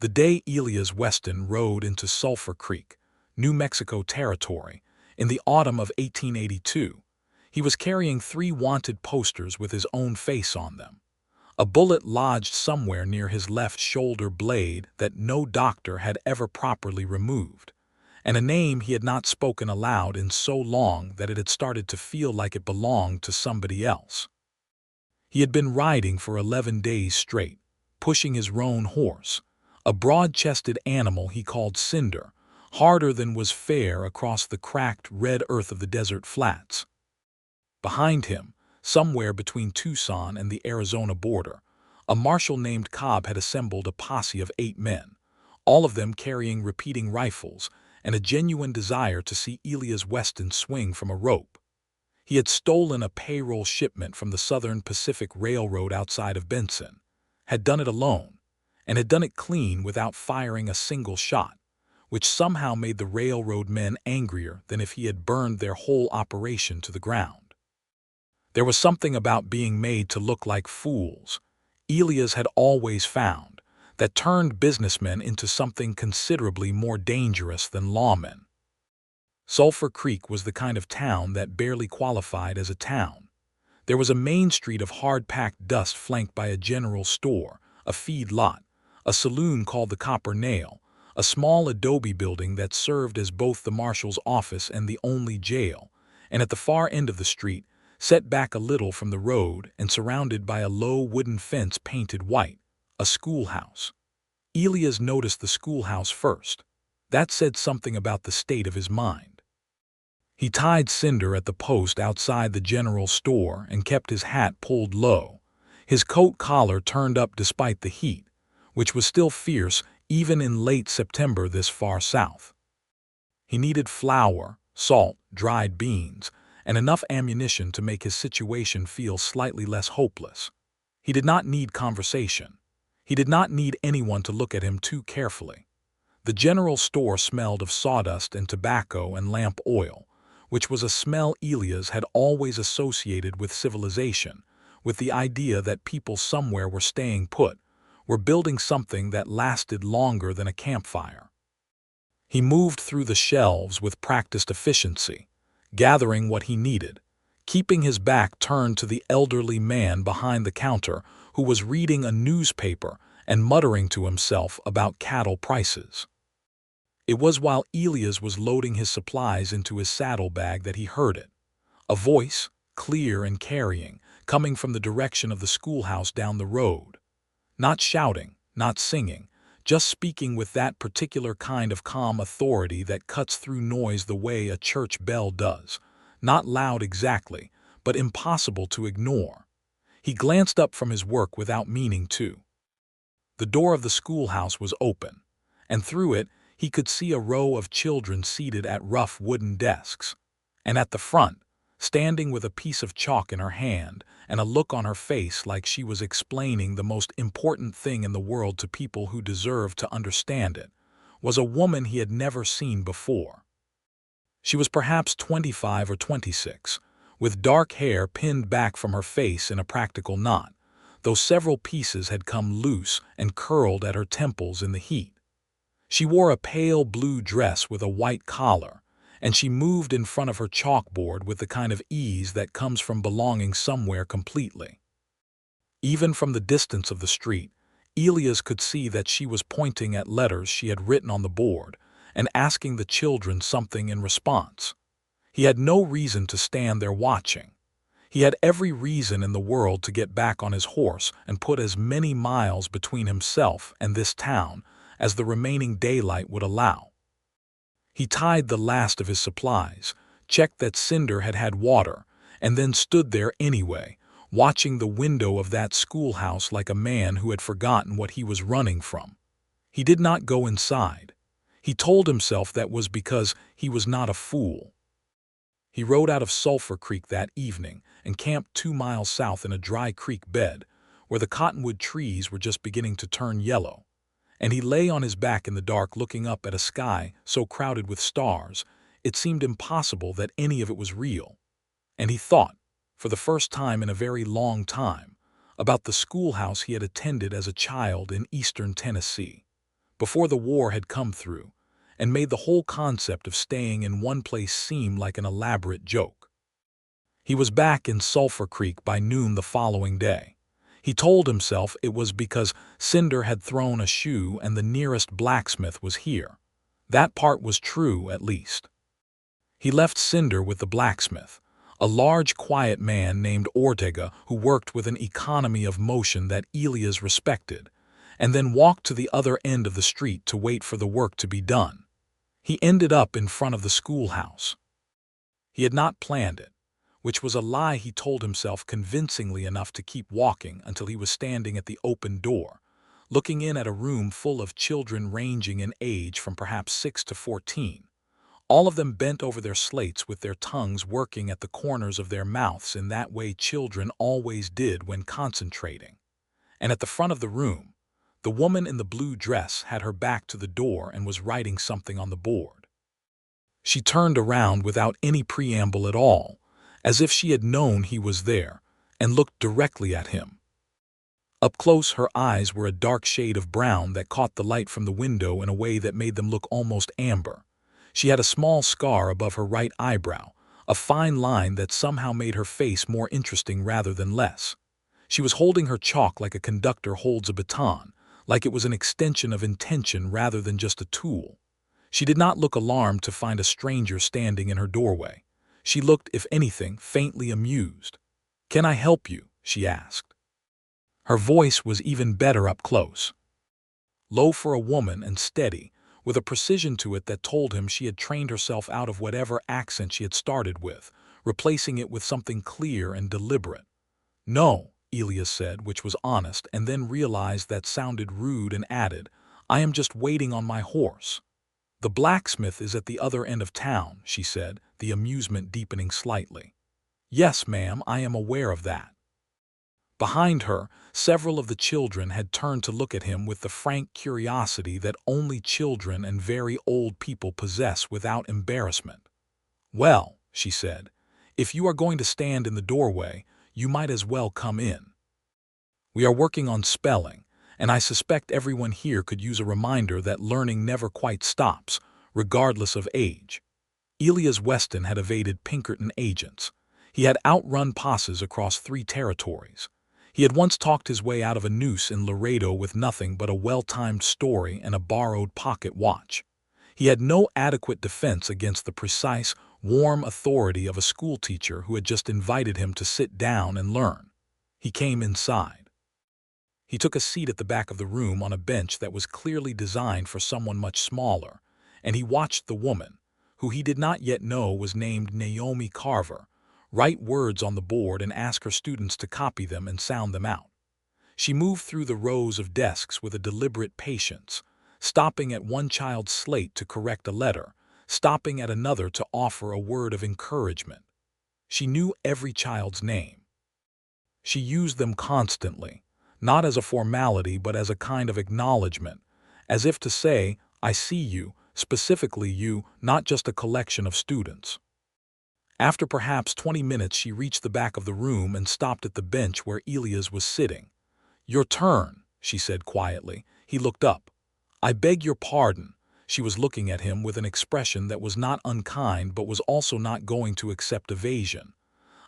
The day Elias Weston rode into Sulphur Creek, New Mexico Territory, in the autumn of 1882, he was carrying 3 wanted posters with his own face on them. A bullet lodged somewhere near his left shoulder blade that no doctor had ever properly removed, and a name he had not spoken aloud in so long that it had started to feel like it belonged to somebody else. He had been riding for 11 days straight, pushing his roan horse, a broad-chested animal he called Cinder, harder than was fair across the cracked red earth of the desert flats. Behind him, somewhere between Tucson and the Arizona border, a marshal named Cobb had assembled a posse of 8 men, all of them carrying repeating rifles and a genuine desire to see Elias Weston swing from a rope. He had stolen a payroll shipment from the Southern Pacific Railroad outside of Benson, had done it alone, and had done it clean without firing a single shot, which somehow made the railroad men angrier than if he had burned their whole operation to the ground. There was something about being made to look like fools, Elias had always found, that turned businessmen into something considerably more dangerous than lawmen. Sulphur Creek was the kind of town that barely qualified as a town. There was a main street of hard-packed dust flanked by a general store, a feed lot, a saloon called the Copper Nail, a small adobe building that served as both the marshal's office and the only jail, and at the far end of the street, set back a little from the road and surrounded by a low wooden fence painted white, a schoolhouse. Elias noticed the schoolhouse first. That said something about the state of his mind. He tied Cinder at the post outside the general store and kept his hat pulled low, his coat collar turned up despite the heat, which was still fierce even in late September this far south. He needed flour, salt, dried beans, and enough ammunition to make his situation feel slightly less hopeless. He did not need conversation. He did not need anyone to look at him too carefully. The general store smelled of sawdust and tobacco and lamp oil, which was a smell Elias had always associated with civilization, with the idea that people somewhere were staying put, were building something that lasted longer than a campfire. He moved through the shelves with practiced efficiency, gathering what he needed, keeping his back turned to the elderly man behind the counter who was reading a newspaper and muttering to himself about cattle prices. It was while Elias was loading his supplies into his saddlebag that he heard it, a voice, clear and carrying, coming from the direction of the schoolhouse down the road. Not shouting, not singing, just speaking with that particular kind of calm authority that cuts through noise the way a church bell does, not loud exactly, but impossible to ignore. He glanced up from his work without meaning to. The door of the schoolhouse was open, and through it he could see a row of children seated at rough wooden desks, and at the front, standing with a piece of chalk in her hand and a look on her face like she was explaining the most important thing in the world to people who deserved to understand it, was a woman he had never seen before. She was perhaps 25 or 26, with dark hair pinned back from her face in a practical knot, though several pieces had come loose and curled at her temples in the heat. She wore a pale blue dress with a white collar, and she moved in front of her chalkboard with the kind of ease that comes from belonging somewhere completely. Even from the distance of the street, Elias could see that she was pointing at letters she had written on the board and asking the children something in response. He had no reason to stand there watching. He had every reason in the world to get back on his horse and put as many miles between himself and this town as the remaining daylight would allow. He tied the last of his supplies, checked that Cinder had had water, and then stood there anyway, watching the window of that schoolhouse like a man who had forgotten what he was running from. He did not go inside. He told himself that was because he was not a fool. He rode out of Sulphur Creek that evening and camped 2 miles south in a dry creek bed, where the cottonwood trees were just beginning to turn yellow. And he lay on his back in the dark looking up at a sky so crowded with stars, it seemed impossible that any of it was real. And he thought, for the first time in a very long time, about the schoolhouse he had attended as a child in eastern Tennessee. before the war had come through, and made the whole concept of staying in one place seem like an elaborate joke. He was back in Sulphur Creek by noon the following day. He told himself it was because Cinder had thrown a shoe and the nearest blacksmith was here. That part was true, at least. He left Cinder with the blacksmith, a large, quiet man named Ortega who worked with an economy of motion that Elias respected, and then walked to the other end of the street to wait for the work to be done. He ended up in front of the schoolhouse. He had not planned it, which was a lie he told himself convincingly enough to keep walking until he was standing at the open door, looking in at a room full of children ranging in age from perhaps 6 to 14. All of them bent over their slates with their tongues working at the corners of their mouths in that way children always did when concentrating. And at the front of the room, the woman in the blue dress had her back to the door and was writing something on the board. She turned around without any preamble at all, as if she had known he was there, and looked directly at him. Up close, her eyes were a dark shade of brown that caught the light from the window in a way that made them look almost amber. She had a small scar above her right eyebrow, a fine line that somehow made her face more interesting rather than less. She was holding her chalk like a conductor holds a baton, like it was an extension of intention rather than just a tool. She did not look alarmed to find a stranger standing in her doorway. She looked, if anything, faintly amused. "Can I help you?" she asked. Her voice was even better up close. Low for a woman and steady, with a precision to it that told him she had trained herself out of whatever accent she had started with, replacing it with something clear and deliberate. "No," Elias said, which was honest, and then realized that sounded rude and added, "I am just waiting on my horse." "The blacksmith is at the other end of town," she said, the amusement deepening slightly. "Yes, ma'am, I am aware of that." Behind her, several of the children had turned to look at him with the frank curiosity that only children and very old people possess without embarrassment. "Well," she said, "if you are going to stand in the doorway, you might as well come in. We are working on spelling, and I suspect everyone here could use a reminder that learning never quite stops, regardless of age." Elias Weston had evaded Pinkerton agents. He had outrun passes across 3 territories. He had once talked his way out of a noose in Laredo with nothing but a well-timed story and a borrowed pocket watch. He had no adequate defense against the precise, warm authority of a schoolteacher who had just invited him to sit down and learn. He came inside. He took a seat at the back of the room on a bench that was clearly designed for someone much smaller, and he watched the woman, who he did not yet know was named Naomi Carver, write words on the board and ask her students to copy them and sound them out. She moved through the rows of desks with a deliberate patience, stopping at one child's slate to correct a letter, stopping at another to offer a word of encouragement. She knew every child's name. She used them constantly, not as a formality but as a kind of acknowledgement, as if to say, "I see you, specifically you, not just a collection of students." After perhaps 20 minutes, she reached the back of the room and stopped at the bench where Elias was sitting. "Your turn," she said quietly. He looked up. "I beg your pardon." She was looking at him with an expression that was not unkind but was also not going to accept evasion.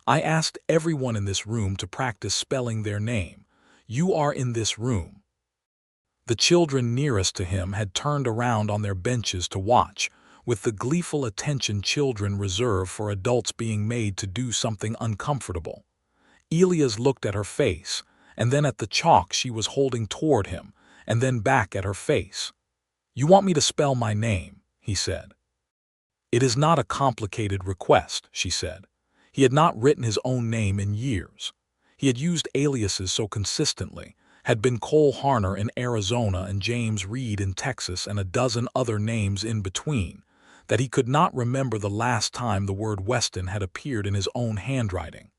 "I asked everyone in this room to practice spelling their name. You are in this room." The children nearest to him had turned around on their benches to watch, with the gleeful attention children reserve for adults being made to do something uncomfortable. Elias looked at her face, and then at the chalk she was holding toward him, and then back at her face. "You want me to spell my name," he said. "It is not a complicated request," she said. He had not written his own name in years. He had used aliases so consistently, had been Cole Harner in Arizona and James Reed in Texas and a dozen other names in between, that he could not remember the last time the word Weston had appeared in his own handwriting.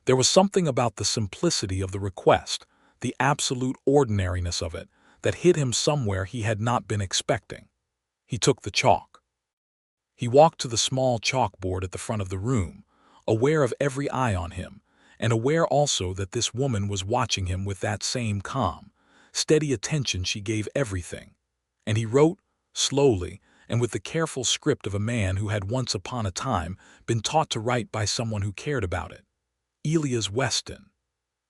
There was something about the simplicity of the request, the absolute ordinariness of it, that hit him somewhere he had not been expecting. He took the chalk. He walked to the small chalkboard at the front of the room, aware of every eye on him, and aware also that this woman was watching him with that same calm, steady attention she gave everything. And he wrote, slowly, and with the careful script of a man who had once upon a time been taught to write by someone who cared about it. Elias Weston.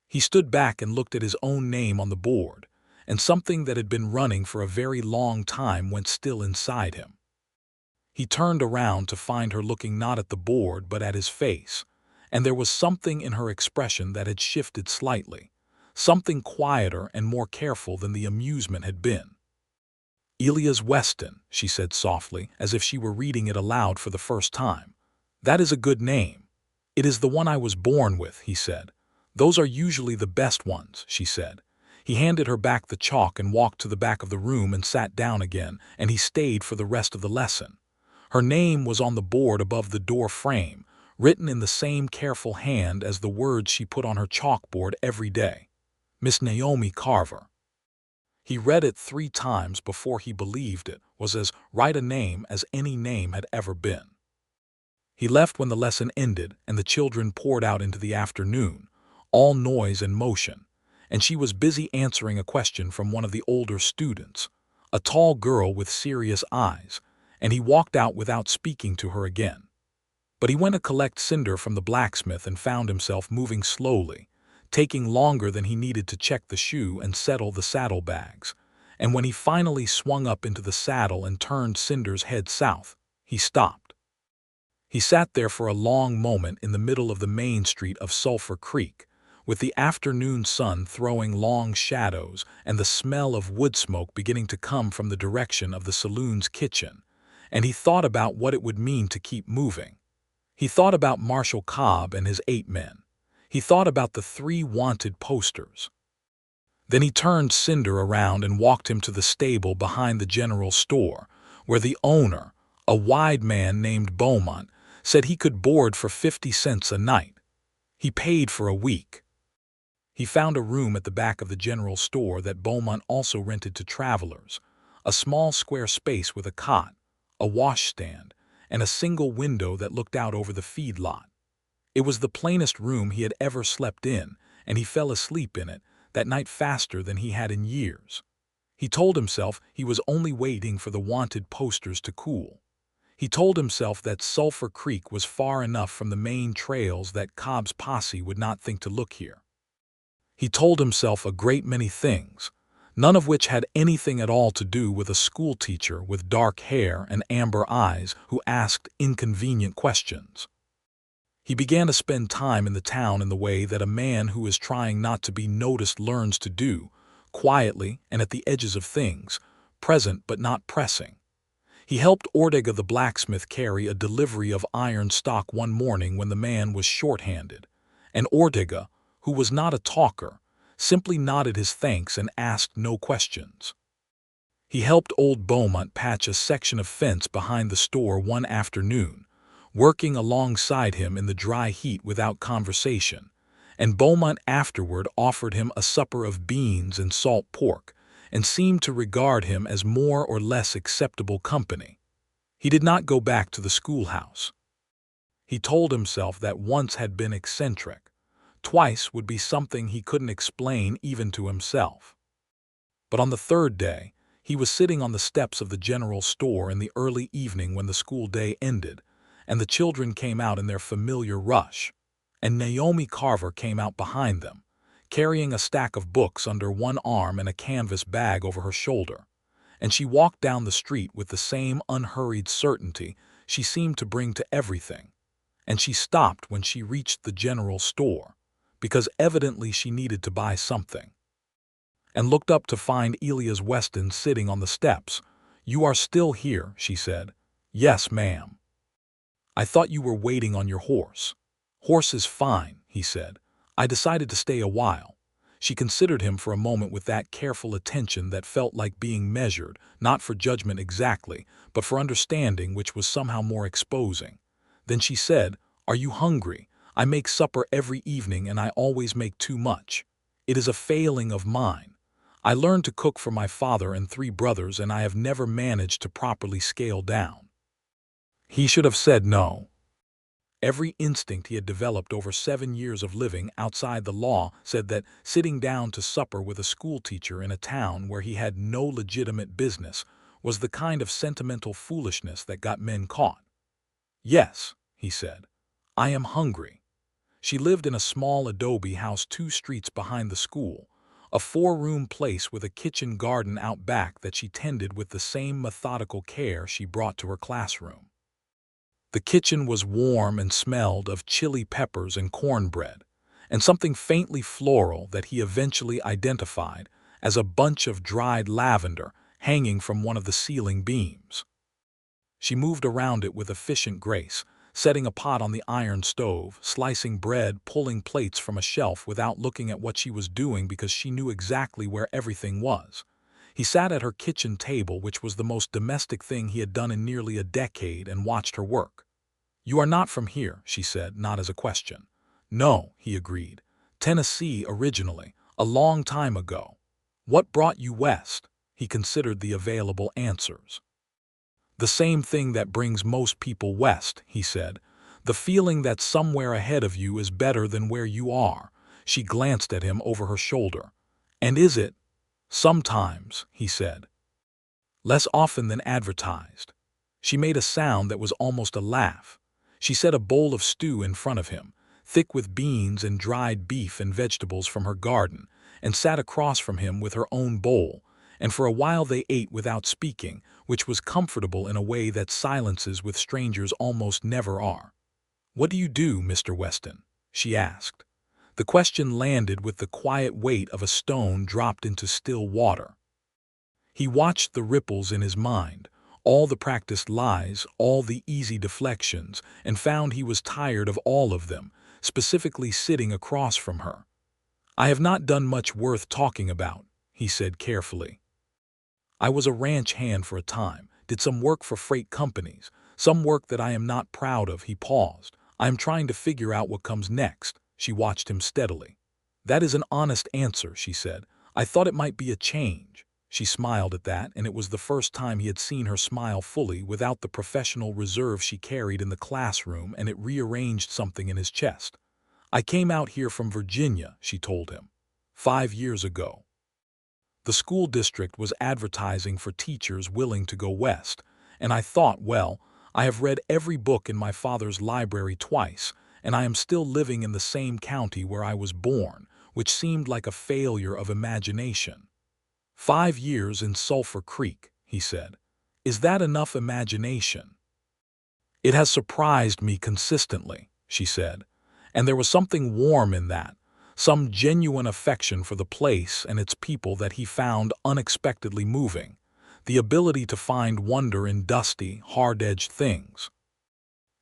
He stood back and looked at his own name on the board, and something that had been running for a very long time went still inside him. He turned around to find her looking not at the board but at his face, and there was something in her expression that had shifted slightly, something quieter and more careful than the amusement had been. "Elias Weston," she said softly, as if she were reading it aloud for the first time. "That is a good name." "It is the one I was born with," he said. "Those are usually the best ones," she said. He handed her back the chalk and walked to the back of the room and sat down again, and he stayed for the rest of the lesson. Her name was on the board above the door frame, written in the same careful hand as the words she put on her chalkboard every day. Miss Naomi Carver. He read it 3 times before he believed it was as right a name as any name had ever been. He left when the lesson ended and the children poured out into the afternoon, all noise and motion, and she was busy answering a question from one of the older students, a tall girl with serious eyes, and he walked out without speaking to her again. But he went to collect cinder from the blacksmith and found himself moving slowly, taking longer than he needed to check the shoe and settle the saddlebags, and when he finally swung up into the saddle and turned Cinder's head south, he stopped. He sat there for a long moment in the middle of the main street of Sulphur Creek, with the afternoon sun throwing long shadows and the smell of wood smoke beginning to come from the direction of the saloon's kitchen, and he thought about what it would mean to keep moving. He thought about Marshal Cobb and his 8 men. He thought about the 3 wanted posters. Then he turned Cinder around and walked him to the stable behind the general store, where the owner, a wide man named Beaumont, said he could board for 50 cents a night. He paid for a week. He found a room at the back of the general store that Beaumont also rented to travelers, a small square space with a cot, a washstand, and a single window that looked out over the feed lot. It was the plainest room he had ever slept in, and he fell asleep in it that night faster than he had in years. He told himself he was only waiting for the wanted posters to cool. He told himself that Sulphur Creek was far enough from the main trails that Cobb's posse would not think to look here. He told himself a great many things, none of which had anything at all to do with a schoolteacher with dark hair and amber eyes who asked inconvenient questions. He began to spend time in the town in the way that a man who is trying not to be noticed learns to do, quietly and at the edges of things, present but not pressing. He helped Ortega the blacksmith carry a delivery of iron stock one morning when the man was short-handed, and Ortega, who was not a talker, simply nodded his thanks and asked no questions. He helped old Beaumont patch a section of fence behind the store one afternoon, working alongside him in the dry heat without conversation, and Beaumont afterward offered him a supper of beans and salt pork, and seemed to regard him as more or less acceptable company. He did not go back to the schoolhouse. He told himself that once had been eccentric, twice would be something he couldn't explain even to himself. But on the 3rd day, he was sitting on the steps of the general store in the early evening when the school day ended, and the children came out in their familiar rush, and Naomi Carver came out behind them, carrying a stack of books under one arm and a canvas bag over her shoulder, and she walked down the street with the same unhurried certainty she seemed to bring to everything, and she stopped when she reached the general store, because evidently she needed to buy something, and looked up to find Elias Weston sitting on the steps. "You are still here," she said. "Yes, ma'am." "I thought you were waiting on your horse." "Horse is fine," he said. "I decided to stay a while." She considered him for a moment with that careful attention that felt like being measured, not for judgment exactly, but for understanding, which was somehow more exposing. Then she said, "Are you hungry? I make supper every evening and I always make too much. It is a failing of mine. I learned to cook for my father and 3 brothers and I have never managed to properly scale down." He should have said no. Every instinct he had developed over 7 years of living outside the law said that sitting down to supper with a schoolteacher in a town where he had no legitimate business was the kind of sentimental foolishness that got men caught. "Yes," he said, "I am hungry." She lived in a small adobe house 2 streets behind the school, a 4-room place with a kitchen garden out back that she tended with the same methodical care she brought to her classroom. The kitchen was warm and smelled of chili peppers and cornbread, and something faintly floral that he eventually identified as a bunch of dried lavender hanging from one of the ceiling beams. She moved around it with efficient grace, setting a pot on the iron stove, slicing bread, pulling plates from a shelf without looking at what she was doing because she knew exactly where everything was. He sat at her kitchen table, which was the most domestic thing he had done in nearly a decade, and watched her work. "You are not from here," she said, not as a question. "No," he agreed. "Tennessee originally, a long time ago." "What brought you west?" He considered the available answers. "The same thing that brings most people west," he said. "The feeling that somewhere ahead of you is better than where you are." She glanced at him over her shoulder. "And is it?" "Sometimes," he said. "Less often than advertised." She made a sound that was almost a laugh. She set a bowl of stew in front of him, thick with beans and dried beef and vegetables from her garden, and sat across from him with her own bowl, and for a while they ate without speaking, which was comfortable in a way that silences with strangers almost never are. "What do you do, Mr. Weston?" she asked. The question landed with the quiet weight of a stone dropped into still water. He watched the ripples in his mind, all the practiced lies, all the easy deflections, and found he was tired of all of them, specifically sitting across from her. "I have not done much worth talking about," he said carefully. "I was a ranch hand for a time, did some work for freight companies, some work that I am not proud of." He paused. "I am trying to figure out what comes next." She watched him steadily. "That is an honest answer," she said. "I thought it might be a change." She smiled at that, and it was the first time he had seen her smile fully, without the professional reserve she carried in the classroom, and it rearranged something in his chest. "I came out here from Virginia," she told him, 5 years ago. The school district was advertising for teachers willing to go west, and I thought, well, I have read every book in my father's library twice, and I am still living in the same county where I was born, which seemed like a failure of imagination. 5 years in Sulphur Creek," he said. "Is that enough imagination?" "It has surprised me consistently," she said, "and there was something warm in that, some genuine affection for the place and its people that he found unexpectedly moving, the ability to find wonder in dusty, hard-edged things."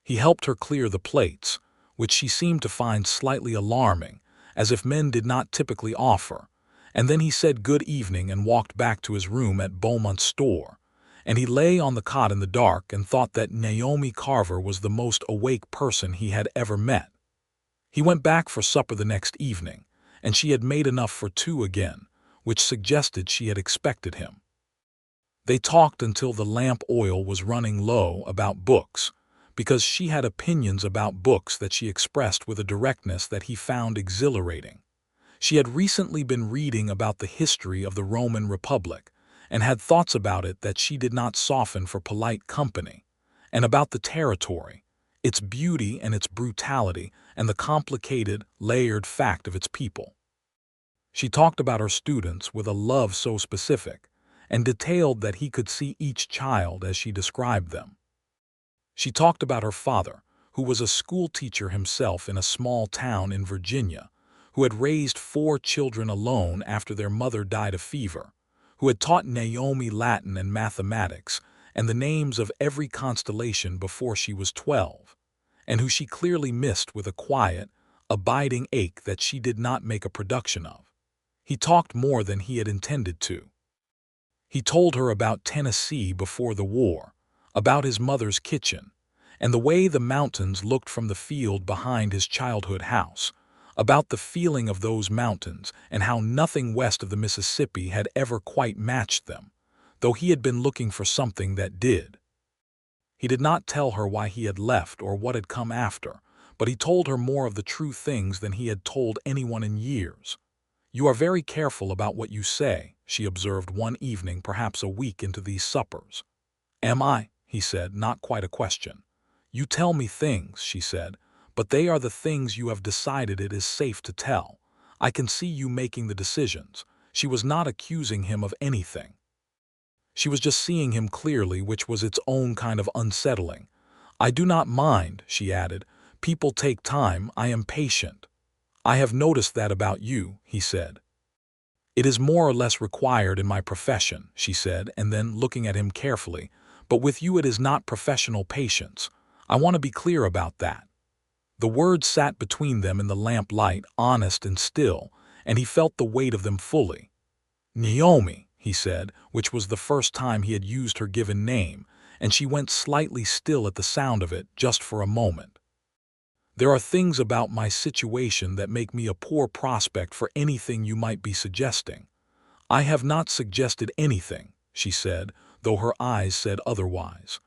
He helped her clear the plates, which she seemed to find slightly alarming, as if men did not typically offer, and then he said good evening and walked back to his room at Beaumont's store, and he lay on the cot in the dark and thought that Naomi Carver was the most awake person he had ever met. He went back for supper the next evening, and she had made enough for 2 again, which suggested she had expected him. They talked until the lamp oil was running low about books, because she had opinions about books that she expressed with a directness that he found exhilarating. She had recently been reading about the history of the Roman Republic, and had thoughts about it that she did not soften for polite company, and about the territory, its beauty and its brutality, and the complicated, layered fact of its people. She talked about her students with a love so specific, and detailed that he could see each child as she described them. She talked about her father, who was a schoolteacher himself in a small town in Virginia, who had raised 4 children alone after their mother died of fever, who had taught Naomi Latin and mathematics and the names of every constellation before she was 12, and who she clearly missed with a quiet, abiding ache that she did not make a production of. He talked more than he had intended to. He told her about Tennessee before the war, about his mother's kitchen, and the way the mountains looked from the field behind his childhood house, about the feeling of those mountains and how nothing west of the Mississippi had ever quite matched them, though he had been looking for something that did. He did not tell her why he had left or what had come after, but he told her more of the true things than he had told anyone in years. "You are very careful about what you say," she observed one evening, perhaps a week into these suppers. "Am I?" he said, not quite a question. "You tell me things," she said, "but they are the things you have decided it is safe to tell. I can see you making the decisions." She was not accusing him of anything. She was just seeing him clearly, which was its own kind of unsettling. "I do not mind," she added. "People take time. I am patient." "I have noticed that about you," he said. "It is more or less required in my profession," she said, and then, looking at him carefully, "but with you it is not professional patience. I want to be clear about that." The words sat between them in the lamplight, honest and still, and he felt the weight of them fully. "Naomi," he said, which was the first time he had used her given name, and she went slightly still at the sound of it, just for a moment. "There are things about my situation that make me a poor prospect for anything you might be suggesting." "I have not suggested anything," she said, though her eyes said otherwise.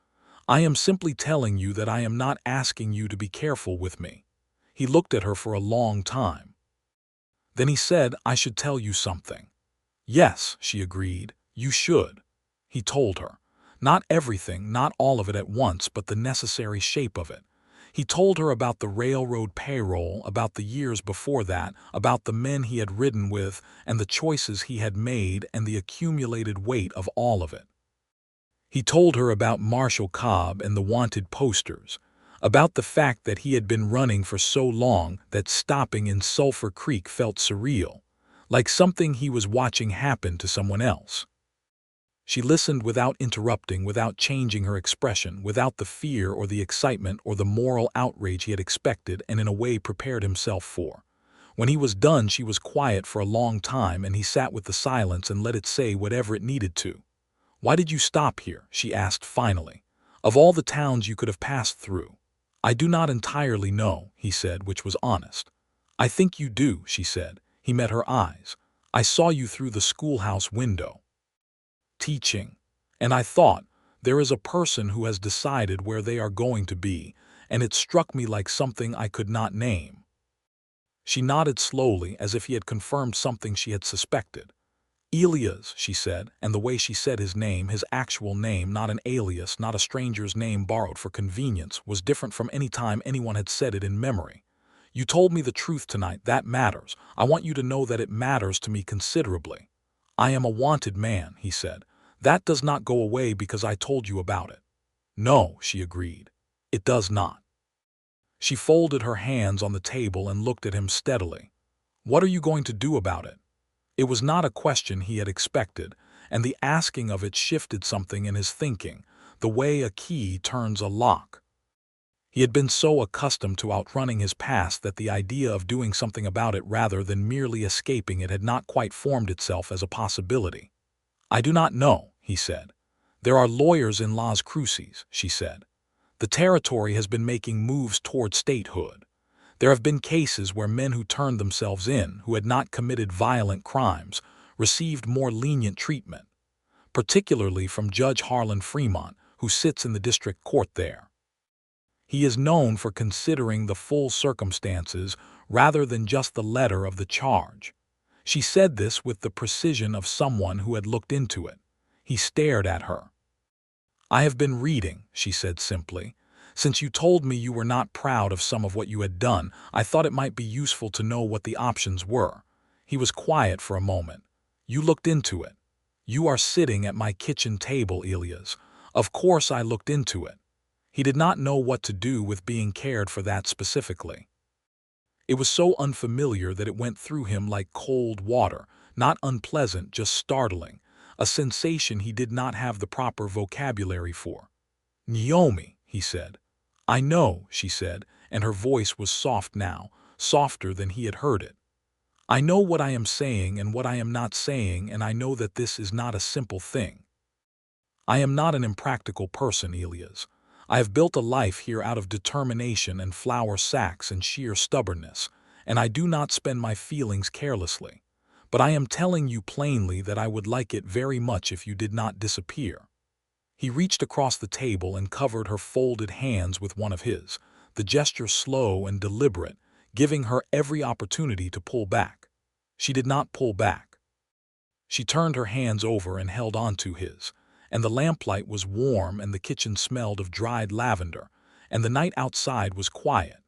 "I am simply telling you that I am not asking you to be careful with me." He looked at her for a long time. Then he said, "I should tell you something." "Yes," she agreed, "you should." He told her. Not everything, not all of it at once, but the necessary shape of it. He told her about the railroad payroll, about the years before that, about the men he had ridden with, and the choices he had made, and the accumulated weight of all of it. He told her about Marshall Cobb and the wanted posters, about the fact that he had been running for so long that stopping in Sulphur Creek felt surreal, like something he was watching happen to someone else. She listened without interrupting, without changing her expression, without the fear or the excitement or the moral outrage he had expected and in a way prepared himself for. When he was done, she was quiet for a long time, and he sat with the silence and let it say whatever it needed to. "Why did you stop here?" she asked finally. "Of all the towns you could have passed through." "I do not entirely know," he said, which was honest. "I think you do," she said. He met her eyes. "I saw you through the schoolhouse window. Teaching. And I thought, there is a person who has decided where they are going to be, and it struck me like something I could not name." She nodded slowly, as if he had confirmed something she had suspected. "Elias," she said, and the way she said his name, his actual name, not an alias, not a stranger's name borrowed for convenience, was different from any time anyone had said it in memory. "You told me the truth tonight. That matters. I want you to know that it matters to me considerably." "I am a wanted man," he said. "That does not go away because I told you about it." "No," she agreed. "It does not." She folded her hands on the table and looked at him steadily. "What are you going to do about it?" It was not a question he had expected, and the asking of it shifted something in his thinking, the way a key turns a lock. He had been so accustomed to outrunning his past that the idea of doing something about it rather than merely escaping it had not quite formed itself as a possibility. "I do not know," he said. "There are lawyers in Las Cruces," she said. "The territory has been making moves toward statehood. There have been cases where men who turned themselves in, who had not committed violent crimes, received more lenient treatment, particularly from Judge Harlan Fremont, who sits in the district court there. He is known for considering the full circumstances rather than just the letter of the charge." She said this with the precision of someone who had looked into it. He stared at her. "I have been reading," she said simply. "Since you told me you were not proud of some of what you had done, I thought it might be useful to know what the options were." He was quiet for a moment. "You looked into it." "You are sitting at my kitchen table, Elias. Of course I looked into it." He did not know what to do with being cared for that specifically. It was so unfamiliar that it went through him like cold water, not unpleasant, just startling, a sensation he did not have the proper vocabulary for. "Naomi," he said. "I know," she said, and her voice was soft now, softer than he had heard it. "I know what I am saying and what I am not saying, and I know that this is not a simple thing. I am not an impractical person, Elias. I have built a life here out of determination and flour sacks and sheer stubbornness, and I do not spend my feelings carelessly. But I am telling you plainly that I would like it very much if you did not disappear." He reached across the table and covered her folded hands with one of his, the gesture slow and deliberate, giving her every opportunity to pull back. She did not pull back. She turned her hands over and held onto his, and the lamplight was warm and the kitchen smelled of dried lavender, and the night outside was quiet.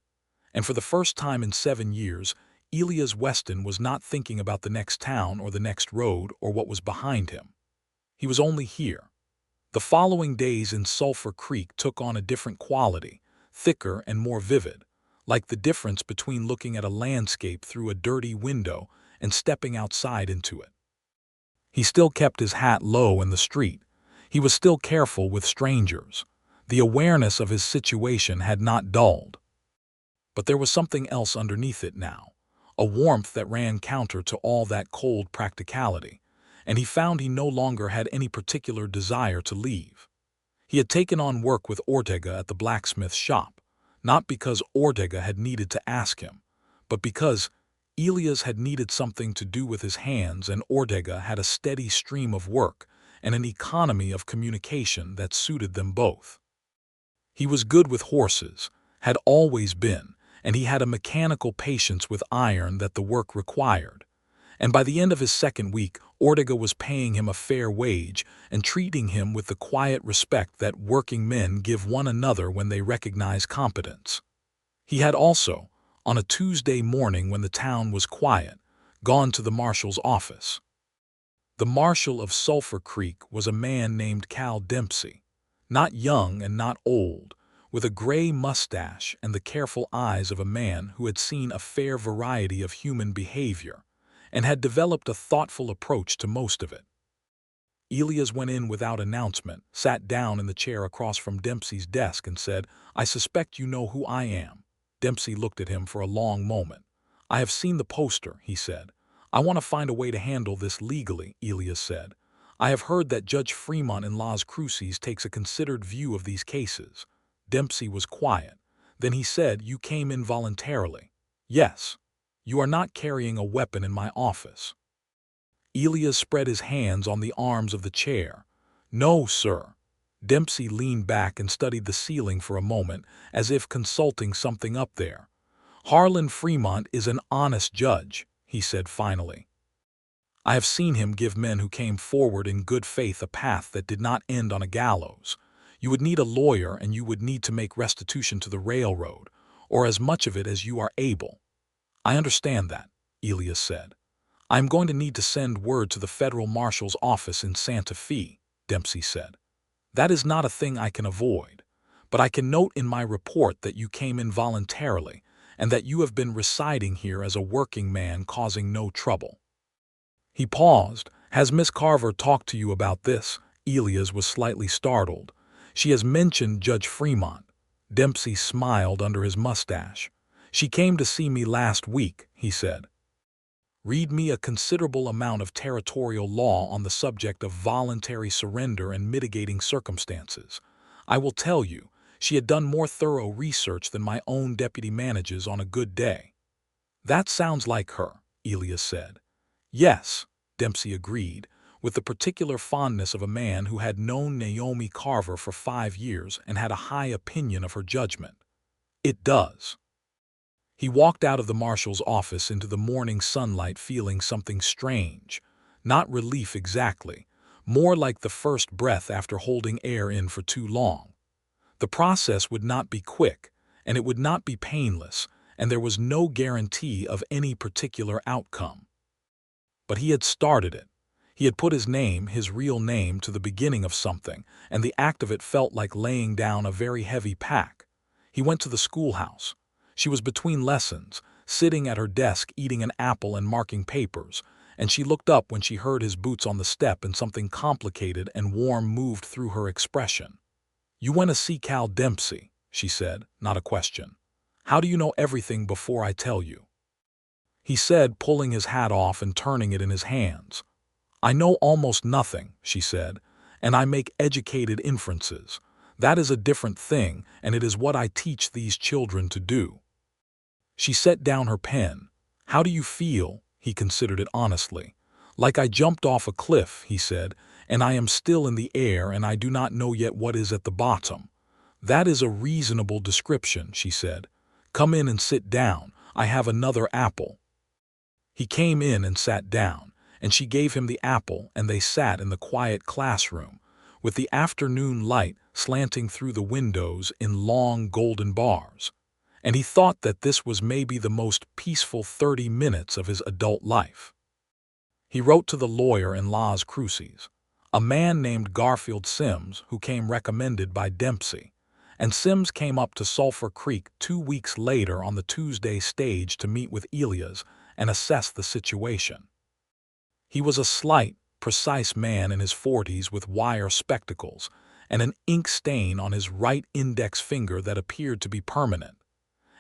And for the first time in 7 years, Elias Weston was not thinking about the next town or the next road or what was behind him. He was only here. The following days in Sulphur Creek took on a different quality, thicker and more vivid, like the difference between looking at a landscape through a dirty window and stepping outside into it. He still kept his hat low in the street. He was still careful with strangers. The awareness of his situation had not dulled. But there was something else underneath it now, a warmth that ran counter to all that cold practicality, and he found he no longer had any particular desire to leave. He had taken on work with Ortega at the blacksmith shop, not because Ortega had needed to ask him, but because Elias had needed something to do with his hands and Ortega had a steady stream of work and an economy of communication that suited them both. He was good with horses, had always been, and he had a mechanical patience with iron that the work required. And by the end of his second week, Ortega was paying him a fair wage and treating him with the quiet respect that working men give one another when they recognize competence. He had also, on a Tuesday morning when the town was quiet, gone to the marshal's office. The marshal of Sulphur Creek was a man named Cal Dempsey, not young and not old, with a gray mustache and the careful eyes of a man who had seen a fair variety of human behavior and had developed a thoughtful approach to most of it. Elias went in without announcement, sat down in the chair across from Dempsey's desk and said, "I suspect you know who I am." Dempsey looked at him for a long moment. "I have seen the poster," he said. "I want to find a way to handle this legally," Elias said. "I have heard that Judge Fremont in Las Cruces takes a considered view of these cases." Dempsey was quiet. Then he said, "You came in voluntarily." "Yes. You are not carrying a weapon in my office." Elias spread his hands on the arms of the chair. "No, sir." Dempsey leaned back and studied the ceiling for a moment, as if consulting something up there. "Harlan Fremont is an honest judge," he said finally. "I have seen him give men who came forward in good faith a path that did not end on a gallows. You would need a lawyer and you would need to make restitution to the railroad, or as much of it as you are able." "I understand that," Elias said. "I am going to need to send word to the federal marshal's office in Santa Fe," Dempsey said. "That is not a thing I can avoid, but I can note in my report that you came in voluntarily and that you have been residing here as a working man causing no trouble." He paused. "Has Miss Carver talked to you about this?" Elias was slightly startled. "She has mentioned Judge Fremont." Dempsey smiled under his mustache. "She came to see me last week," he said. "Read me a considerable amount of territorial law on the subject of voluntary surrender and mitigating circumstances. I will tell you, she had done more thorough research than my own deputy manages on a good day." "That sounds like her," Elias said. "Yes," Dempsey agreed, with the particular fondness of a man who had known Naomi Carver for 5 years and had a high opinion of her judgment. "It does." He walked out of the marshal's office into the morning sunlight feeling something strange, not relief exactly, more like the first breath after holding air in for too long. The process would not be quick, and it would not be painless, and there was no guarantee of any particular outcome. But he had started it. He had put his name, his real name, to the beginning of something, and the act of it felt like laying down a very heavy pack. He went to the schoolhouse. She was between lessons, sitting at her desk eating an apple and marking papers, and she looked up when she heard his boots on the step and something complicated and warm moved through her expression. "You went to see Cal Dempsey," she said, not a question. "How do you know everything before I tell you?" He said, pulling his hat off and turning it in his hands. "I know almost nothing," she said, "and I make educated inferences. That is a different thing, and it is what I teach these children to do." She set down her pen. "How do you feel?" He considered it honestly. "Like I jumped off a cliff," he said, "and I am still in the air and I do not know yet what is at the bottom." "That is a reasonable description," she said. "Come in and sit down. I have another apple." He came in and sat down, and she gave him the apple, and they sat in the quiet classroom, with the afternoon light slanting through the windows in long golden bars. And he thought that this was maybe the most peaceful 30 minutes of his adult life. He wrote to the lawyer in Las Cruces, a man named Garfield Sims, who came recommended by Dempsey, and Sims came up to Sulphur Creek 2 weeks later on the Tuesday stage to meet with Elias and assess the situation. He was a slight, precise man in his 40s with wire spectacles and an ink stain on his right index finger that appeared to be permanent.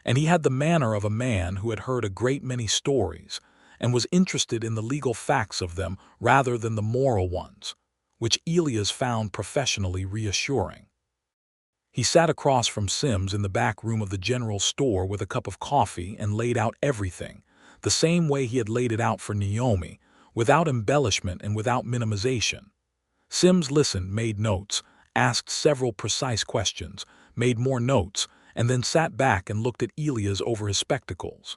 And he had the manner of a man who had heard a great many stories and was interested in the legal facts of them rather than the moral ones, which Elias found professionally reassuring. He sat across from Sims in the back room of the general store with a cup of coffee and laid out everything, the same way he had laid it out for Naomi, without embellishment and without minimization. Sims listened, made notes, asked several precise questions, made more notes, and then sat back and looked at Elias over his spectacles.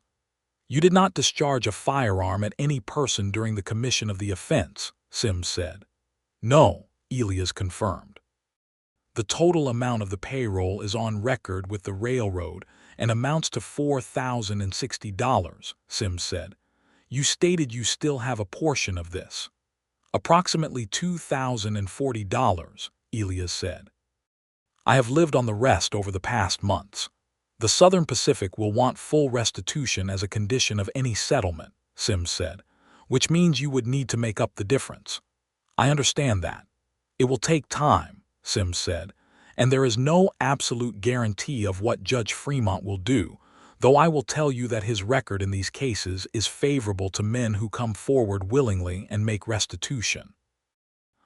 "You did not discharge a firearm at any person during the commission of the offense," Sims said. "No," Elias confirmed. "The total amount of the payroll is on record with the railroad and amounts to $4,060, Sims said. "You stated you still have a portion of this." "Approximately $2,040, Elias said. "I have lived on the rest over the past months. The Southern Pacific will want full restitution as a condition of any settlement," Sims said, "which means you would need to make up the difference." "I understand that. It will take time," Sims said, "and there is no absolute guarantee of what Judge Fremont will do, though I will tell you that his record in these cases is favorable to men who come forward willingly and make restitution.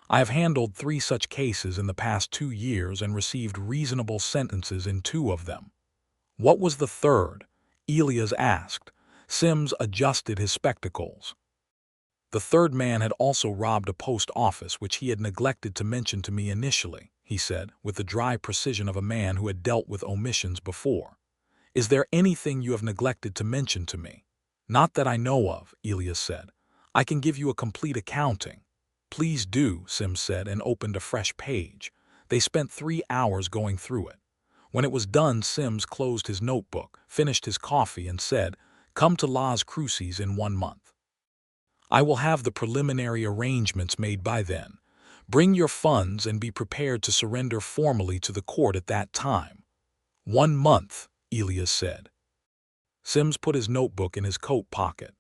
I have handled 3 such cases in the past 2 years and received reasonable sentences in 2 of them." "What was the third?" Elias asked. Sims adjusted his spectacles. "The third man had also robbed a post office, which he had neglected to mention to me initially," he said, with the dry precision of a man who had dealt with omissions before. "Is there anything you have neglected to mention to me?" "Not that I know of," Elias said. "I can give you a complete accounting." "Please do," Sims said, and opened a fresh page. They spent 3 hours going through it. When it was done, Sims closed his notebook, finished his coffee, and said, "Come to Las Cruces in 1 month. I will have the preliminary arrangements made by then. Bring your funds and be prepared to surrender formally to the court at that time." 1 month, Elias said. Sims put his notebook in his coat pocket.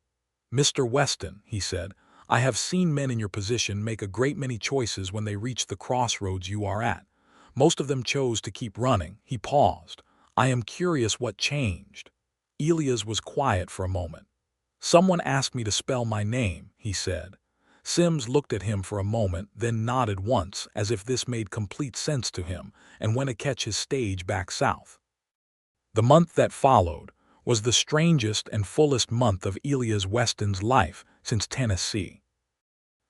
"Mr. Weston," he said, "I have seen men in your position make a great many choices when they reach the crossroads you are at. Most of them chose to keep running." He paused. "I am curious what changed." Elias was quiet for a moment. "Someone asked me to spell my name," he said. Sims looked at him for a moment, then nodded once, as if this made complete sense to him, and went to catch his stage back south. The month that followed was the strangest and fullest month of Elias Weston's life since Tennessee.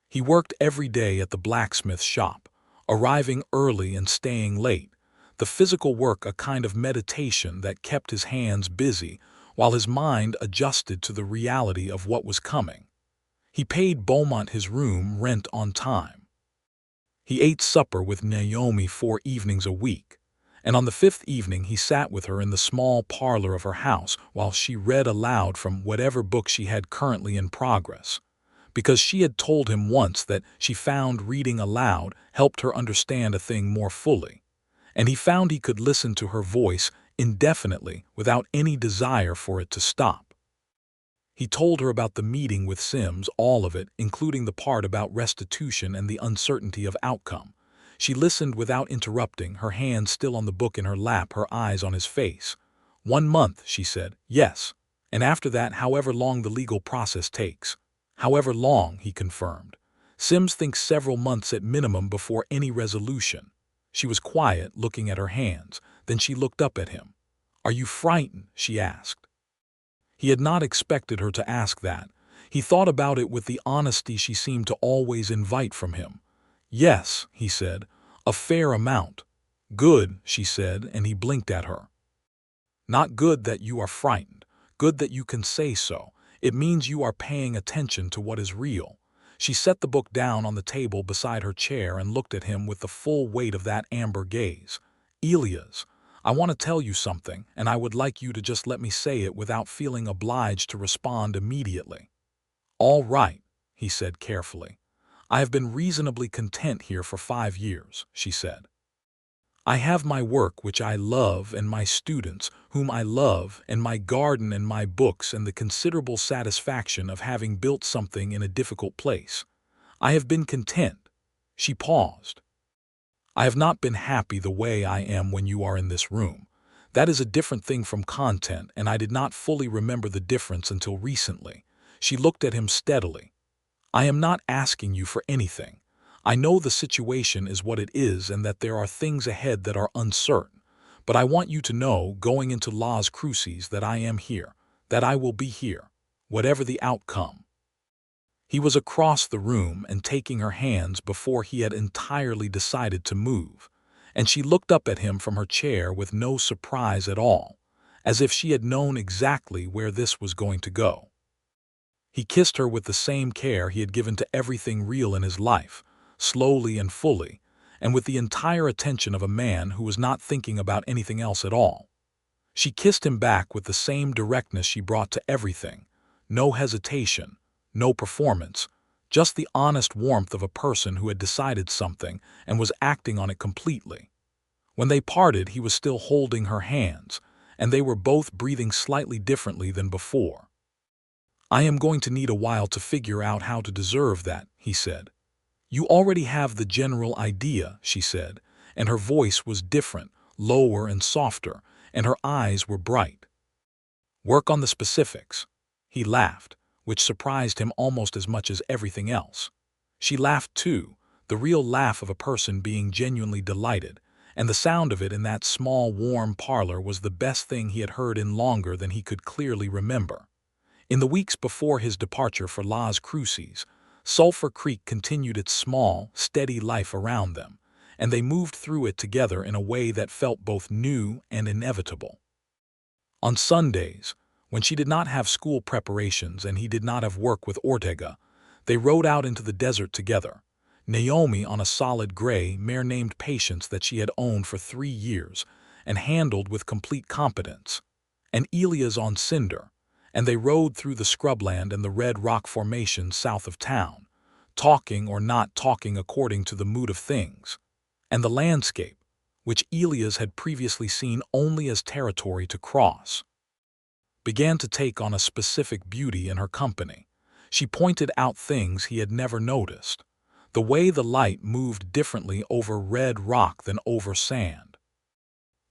He worked every day at the blacksmith shop, arriving early and staying late, the physical work a kind of meditation that kept his hands busy while his mind adjusted to the reality of what was coming. He paid Beaumont his room rent on time. He ate supper with Naomi 4 evenings a week, and on the 5th evening he sat with her in the small parlor of her house while she read aloud from whatever book she had currently in progress, because she had told him once that she found reading aloud helped her understand a thing more fully, and he found he could listen to her voice indefinitely without any desire for it to stop. He told her about the meeting with Sims, all of it, including the part about restitution and the uncertainty of outcome. She listened without interrupting, her hand still on the book in her lap, her eyes on his face. 1 month, she said. "Yes. And after that, however long the legal process takes." "However long," he confirmed. "Sims thinks several months at minimum before any resolution." She was quiet, looking at her hands. Then she looked up at him. "Are you frightened?" she asked. He had not expected her to ask that. He thought about it with the honesty she seemed to always invite from him. "Yes," he said, "a fair amount." "Good," she said, and he blinked at her. "Not good that you are frightened. Good that you can say so. It means you are paying attention to what is real." She set the book down on the table beside her chair and looked at him with the full weight of that amber gaze. "Elias, I want to tell you something, and I would like you to just let me say it without feeling obliged to respond immediately." "All right," he said carefully. "I have been reasonably content here for 5 years," she said. "I have my work which I love and my students whom I love and my garden and my books and the considerable satisfaction of having built something in a difficult place. I have been content." She paused. "I have not been happy the way I am when you are in this room. That is a different thing from content, and I did not fully remember the difference until recently." She looked at him steadily. "I am not asking you for anything. I know the situation is what it is and that there are things ahead that are uncertain. But I want you to know, going into Las Cruces, that I am here, that I will be here, whatever the outcome." He was across the room and taking her hands before he had entirely decided to move, and she looked up at him from her chair with no surprise at all, as if she had known exactly where this was going to go. He kissed her with the same care he had given to everything real in his life, slowly and fully, and with the entire attention of a man who was not thinking about anything else at all. She kissed him back with the same directness she brought to everything, no hesitation, no performance, just the honest warmth of a person who had decided something and was acting on it completely. When they parted, he was still holding her hands, and they were both breathing slightly differently than before. "I am going to need a while to figure out how to deserve that," he said. "You already have the general idea," she said, and her voice was different, lower and softer, and her eyes were bright. "Work on the specifics." He laughed, which surprised him almost as much as everything else. She laughed too, the real laugh of a person being genuinely delighted, and the sound of it in that small, warm parlor was the best thing he had heard in longer than he could clearly remember. In the weeks before his departure for Las Cruces, Sulphur Creek continued its small, steady life around them, and they moved through it together in a way that felt both new and inevitable. On Sundays, when she did not have school preparations and he did not have work with Ortega, they rode out into the desert together, Naomi on a solid gray mare named Patience that she had owned for 3 years and handled with complete competence, and Elias on Cinder, and they rode through the scrubland and the red rock formation south of town, talking or not talking according to the mood of things, and the landscape, which Elias had previously seen only as territory to cross, began to take on a specific beauty in her company. She pointed out things he had never noticed, the way the light moved differently over red rock than over sand,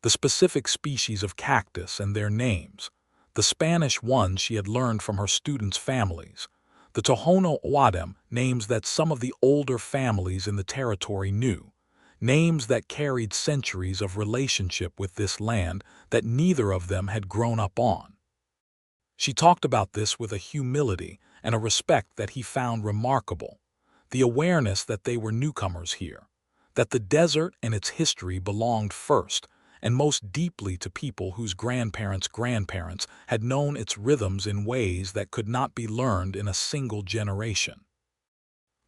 the specific species of cactus and their names, the Spanish ones she had learned from her students' families, the Tohono O'odham names that some of the older families in the territory knew, names that carried centuries of relationship with this land that neither of them had grown up on. She talked about this with a humility and a respect that he found remarkable, the awareness that they were newcomers here, that the desert and its history belonged first and most deeply to people whose grandparents' had known its rhythms in ways that could not be learned in a single generation.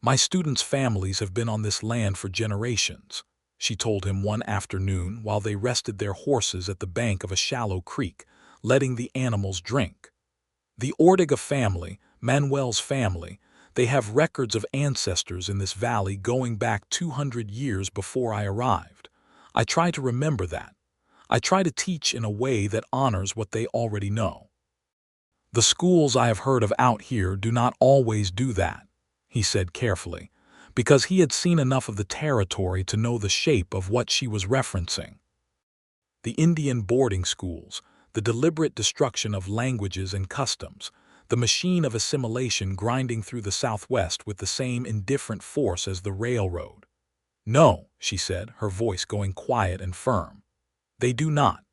"My students' families have been on this land for generations," she told him one afternoon while they rested their horses at the bank of a shallow creek, letting the animals drink. "The Ortega family, Manuel's family, they have records of ancestors in this valley going back 200 years before I arrived. I try to remember that. I try to teach in a way that honors what they already know. The schools I have heard of out here do not always do that," he said carefully, because he had seen enough of the territory to know the shape of what she was referencing. The Indian boarding schools, the deliberate destruction of languages and customs, the machine of assimilation grinding through the Southwest with the same indifferent force as the railroad. "No," she said, her voice going quiet and firm. "They do not.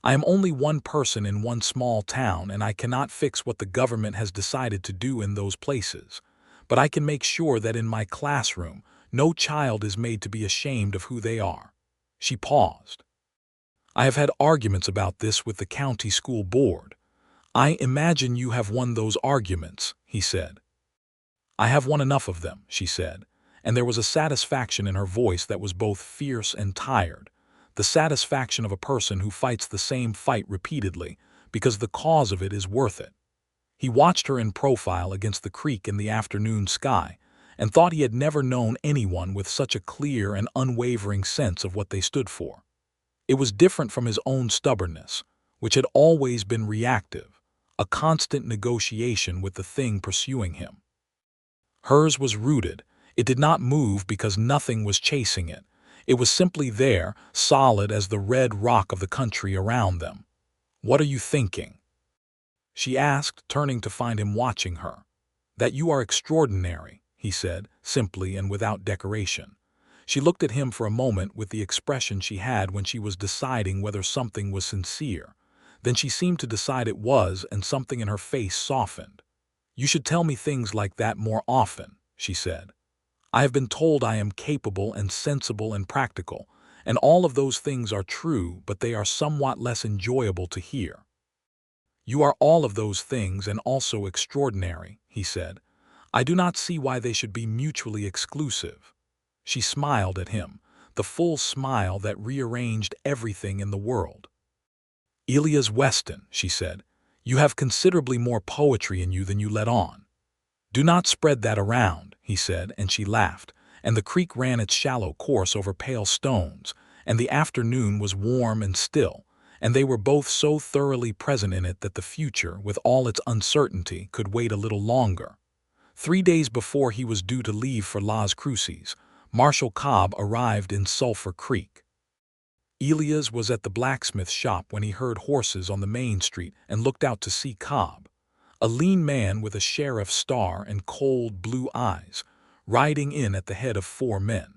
I am only one person in one small town, and I cannot fix what the government has decided to do in those places. But I can make sure that in my classroom, no child is made to be ashamed of who they are." She paused. "I have had arguments about this with the county school board." "I imagine you have won those arguments," he said. "I have won enough of them," she said, and there was a satisfaction in her voice that was both fierce and tired, the satisfaction of a person who fights the same fight repeatedly because the cause of it is worth it. He watched her in profile against the creek in the afternoon sky and thought he had never known anyone with such a clear and unwavering sense of what they stood for. It was different from his own stubbornness, which had always been reactive, a constant negotiation with the thing pursuing him. Hers was rooted. It did not move because nothing was chasing it. It was simply there, solid as the red rock of the country around them. "What are you thinking?" she asked, turning to find him watching her. "That you are extraordinary," he said, simply and without decoration. She looked at him for a moment with the expression she had when she was deciding whether something was sincere. Then she seemed to decide it was, and something in her face softened. "You should tell me things like that more often," she said. "I have been told I am capable and sensible and practical, and all of those things are true, but they are somewhat less enjoyable to hear." "You are all of those things and also extraordinary," he said. "I do not see why they should be mutually exclusive." She smiled at him, the full smile that rearranged everything in the world. "Elias Weston," she said, "you have considerably more poetry in you than you let on." "Do not spread that around," he said, and she laughed, and the creek ran its shallow course over pale stones, and the afternoon was warm and still, and they were both so thoroughly present in it that the future, with all its uncertainty, could wait a little longer. 3 days before he was due to leave for Las Cruces, Marshal Cobb arrived in Sulphur Creek. Elias was at the blacksmith shop when he heard horses on the main street and looked out to see Cobb, a lean man with a sheriff's star and cold blue eyes, riding in at the head of 4 men.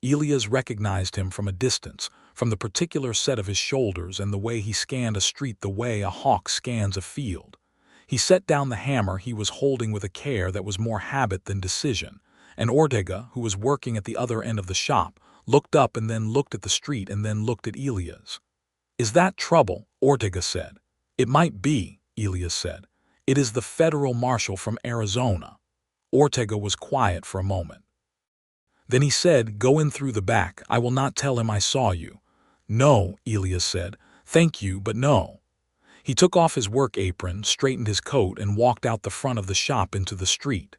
Elias recognized him from a distance, from the particular set of his shoulders and the way he scanned a street the way a hawk scans a field. He set down the hammer he was holding with a care that was more habit than decision, and Ortega, who was working at the other end of the shop, looked up and then looked at the street and then looked at Elias. "Is that trouble?" Ortega said. "It might be," Elias said. "It is the federal marshal from Arizona." Ortega was quiet for a moment. Then he said, "Go in through the back. I will not tell him I saw you." "No," Elias said. "Thank you, but no." He took off his work apron, straightened his coat, and walked out the front of the shop into the street.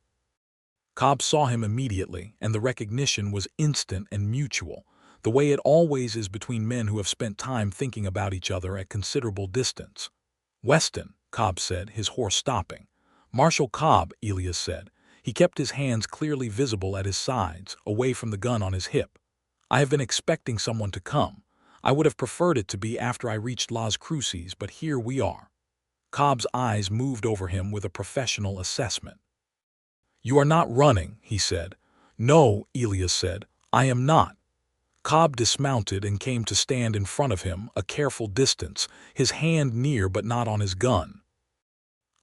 Cobb saw him immediately, and the recognition was instant and mutual, the way it always is between men who have spent time thinking about each other at considerable distance. "Weston," Cobb said, his horse stopping. "Marshal Cobb," Elias said. He kept his hands clearly visible at his sides, away from the gun on his hip. "I have been expecting someone to come. I would have preferred it to be after I reached Las Cruces, but here we are." Cobb's eyes moved over him with a professional assessment. "You are not running," he said. "No," Elias said, "I am not." Cobb dismounted and came to stand in front of him, a careful distance, his hand near but not on his gun.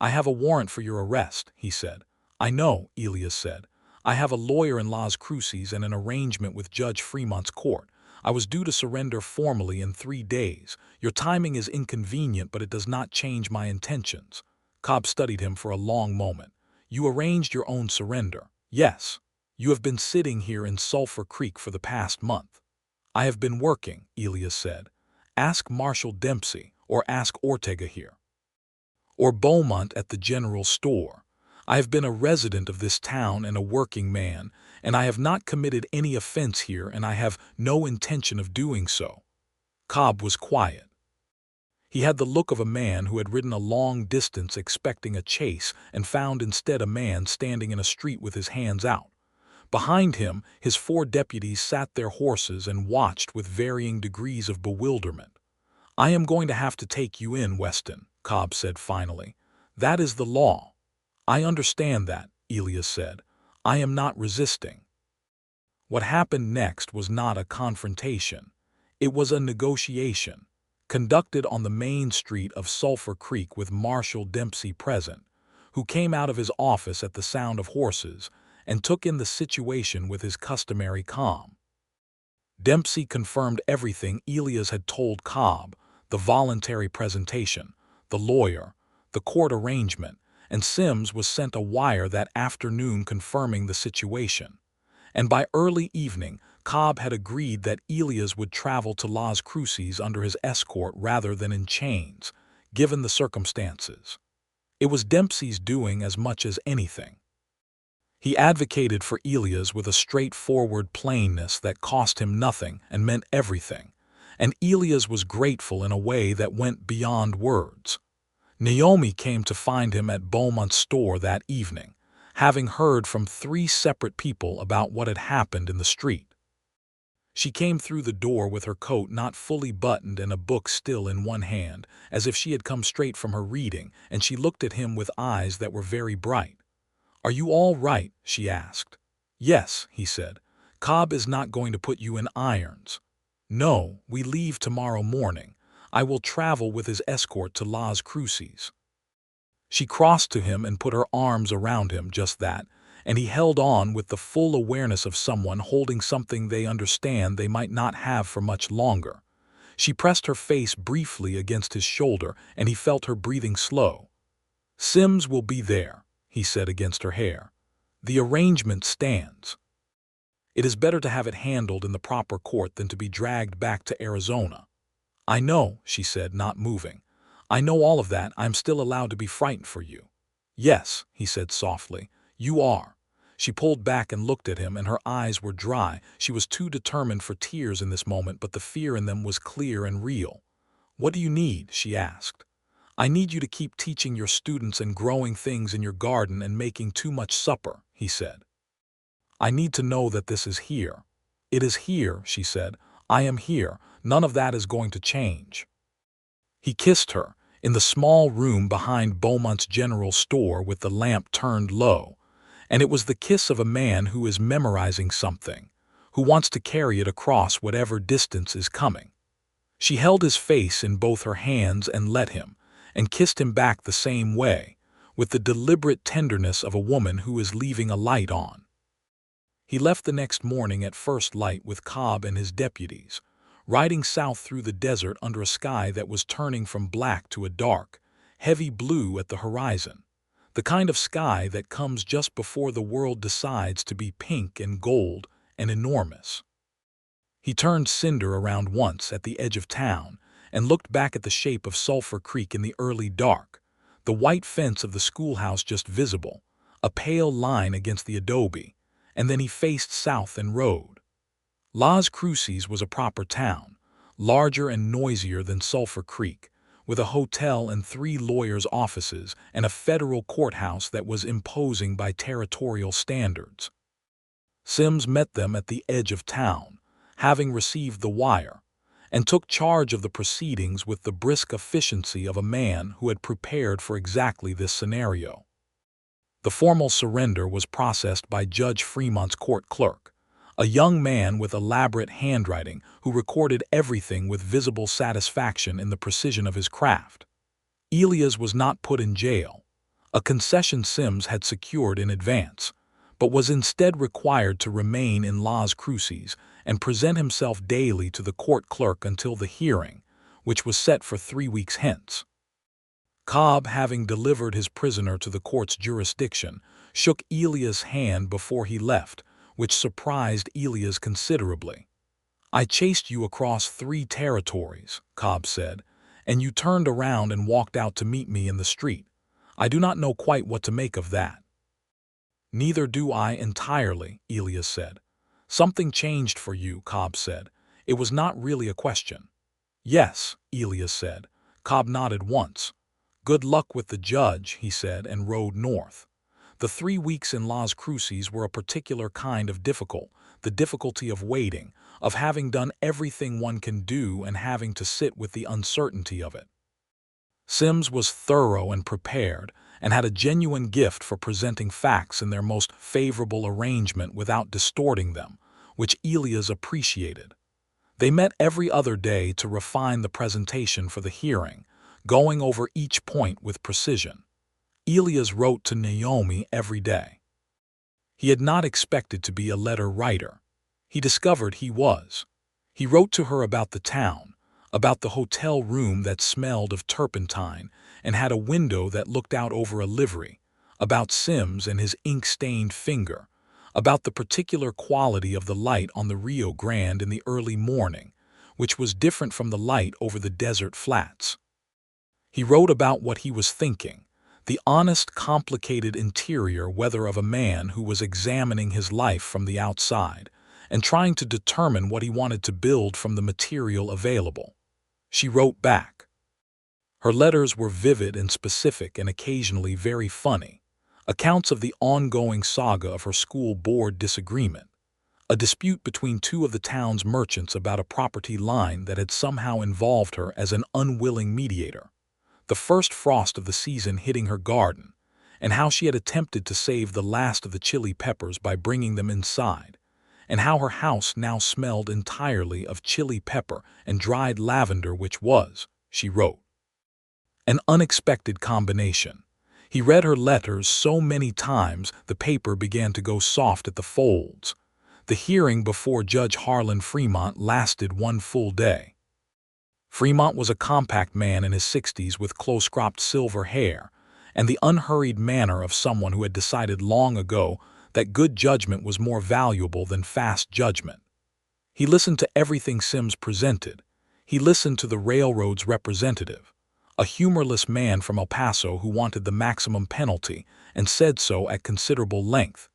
"I have a warrant for your arrest," he said. "I know," Elias said. "I have a lawyer in Las Cruces and an arrangement with Judge Fremont's court. I was due to surrender formally in 3 days. Your timing is inconvenient, but it does not change my intentions." Cobb studied him for a long moment. "You arranged your own surrender." "Yes. You have been sitting here in Sulphur Creek for the past month." "I have been working," Elias said. "Ask Marshal Dempsey, or ask Ortega here. Or Beaumont at the general store. I have been a resident of this town and a working man, and I have not committed any offense here, and I have no intention of doing so." Cobb was quiet. He had the look of a man who had ridden a long distance expecting a chase and found instead a man standing in a street with his hands out. Behind him, his 4 deputies sat their horses and watched with varying degrees of bewilderment. "I am going to have to take you in, Weston," Cobb said finally. "That is the law." "I understand that," Elias said. "I am not resisting." What happened next was not a confrontation. It was a negotiation, conducted on the main street of Sulphur Creek with Marshal Dempsey present, who came out of his office at the sound of horses and took in the situation with his customary calm. Dempsey confirmed everything Elias had told Cobb, the voluntary presentation, the lawyer, the court arrangement, and Sims was sent a wire that afternoon confirming the situation. And by early evening, Cobb had agreed that Elias would travel to Las Cruces under his escort rather than in chains, given the circumstances. It was Dempsey's doing as much as anything. He advocated for Elias with a straightforward plainness that cost him nothing and meant everything, and Elias was grateful in a way that went beyond words. Naomi came to find him at Beaumont's store that evening, having heard from 3 separate people about what had happened in the street. She came through the door with her coat not fully buttoned and a book still in one hand, as if she had come straight from her reading, and she looked at him with eyes that were very bright. "Are you all right?" she asked. "Yes," he said. "Cobb is not going to put you in irons." "No, we leave tomorrow morning. I will travel with his escort to Las Cruces." She crossed to him and put her arms around him, just that, and he held on with the full awareness of someone holding something they understand they might not have for much longer. She pressed her face briefly against his shoulder, and he felt her breathing slow. "Sims will be there," he said against her hair. "The arrangement stands. It is better to have it handled in the proper court than to be dragged back to Arizona." "I know," she said, not moving. "I know all of that. I'm still allowed to be frightened for you." "Yes," he said softly, "you are." She pulled back and looked at him, and her eyes were dry. She was too determined for tears in this moment, but the fear in them was clear and real. "What do you need?" she asked. "I need you to keep teaching your students and growing things in your garden and making too much supper," he said. "I need to know that this is here." "It is here," she said. "I am here. None of that is going to change." He kissed her, in the small room behind Beaumont's general store with the lamp turned low, and it was the kiss of a man who is memorizing something, who wants to carry it across whatever distance is coming. She held his face in both her hands and let him, and kissed him back the same way, with the deliberate tenderness of a woman who is leaving a light on. He left the next morning at first light with Cobb and his deputies, riding south through the desert under a sky that was turning from black to a dark, heavy blue at the horizon, the kind of sky that comes just before the world decides to be pink and gold and enormous. He turned Cinder around once at the edge of town and looked back at the shape of Sulphur Creek in the early dark, the white fence of the schoolhouse just visible, a pale line against the adobe, and then he faced south and rode. Las Cruces was a proper town, larger and noisier than Sulphur Creek, with a hotel and 3 lawyers' offices and a federal courthouse that was imposing by territorial standards. Sims met them at the edge of town, having received the wire, and took charge of the proceedings with the brisk efficiency of a man who had prepared for exactly this scenario. The formal surrender was processed by Judge Fremont's court clerk, a young man with elaborate handwriting who recorded everything with visible satisfaction in the precision of his craft. Elias was not put in jail, a concession Sims had secured in advance, but was instead required to remain in Las Cruces and present himself daily to the court clerk until the hearing, which was set for 3 weeks hence. Cobb, having delivered his prisoner to the court's jurisdiction, shook Elias' hand before he left, which surprised Elias considerably. "I chased you across 3 territories," Cobb said, "and you turned around and walked out to meet me in the street. I do not know quite what to make of that." "Neither do I entirely," Elias said. "Something changed for you," Cobb said. "It was not really a question." "Yes," Elias said. Cobb nodded once. "Good luck with the judge," he said, and rode north. The 3 weeks in Las Cruces were a particular kind of difficult, the difficulty of waiting, of having done everything one can do and having to sit with the uncertainty of it. Sims was thorough and prepared, and had a genuine gift for presenting facts in their most favorable arrangement without distorting them, which Elias appreciated. They met every other day to refine the presentation for the hearing, going over each point with precision. Elias wrote to Naomi every day. He had not expected to be a letter writer. He discovered he was. He wrote to her about the town, about the hotel room that smelled of turpentine and had a window that looked out over a livery, about Sims and his ink-stained finger, about the particular quality of the light on the Rio Grande in the early morning, which was different from the light over the desert flats. He wrote about what he was thinking, the honest, complicated interior weather of a man who was examining his life from the outside and trying to determine what he wanted to build from the material available. She wrote back. Her letters were vivid and specific and occasionally very funny, accounts of the ongoing saga of her school board disagreement, a dispute between two of the town's merchants about a property line that had somehow involved her as an unwilling mediator, the first frost of the season hitting her garden, and how she had attempted to save the last of the chili peppers by bringing them inside, and how her house now smelled entirely of chili pepper and dried lavender, which was, she wrote, an unexpected combination. He read her letters so many times the paper began to go soft at the folds. The hearing before Judge Harlan Fremont lasted one full day. Fremont was a compact man in his 60s with close-cropped silver hair and the unhurried manner of someone who had decided long ago that good judgment was more valuable than fast judgment. He listened to everything Sims presented. He listened to the railroad's representative, a humorless man from El Paso who wanted the maximum penalty and said so at considerable length.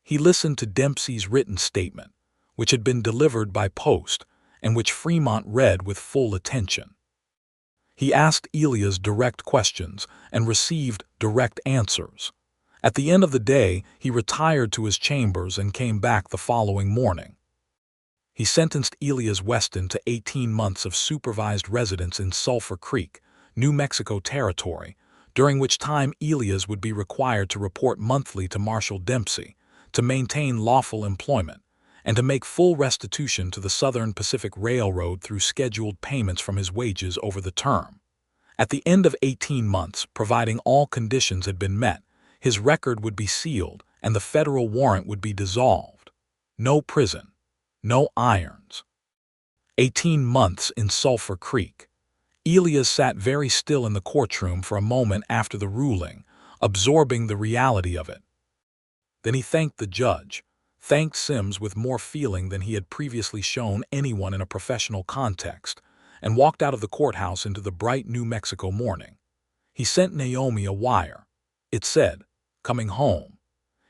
He listened to Dempsey's written statement, which had been delivered by post and which Fremont read with full attention. He asked Elias direct questions and received direct answers. At the end of the day, he retired to his chambers and came back the following morning. He sentenced Elias Weston to 18 months of supervised residence in Sulphur Creek, New Mexico Territory, during which time Elias would be required to report monthly to Marshal Dempsey, to maintain lawful employment, and to make full restitution to the Southern Pacific Railroad through scheduled payments from his wages over the term. At the end of 18 months, providing all conditions had been met, his record would be sealed and the federal warrant would be dissolved. No prison, no irons. 18 months in Sulphur Creek. Elias sat very still in the courtroom for a moment after the ruling, absorbing the reality of it. Then he thanked the judge, thanked Sims with more feeling than he had previously shown anyone in a professional context, and walked out of the courthouse into the bright New Mexico morning. He sent Naomi a wire. It said, "Coming home."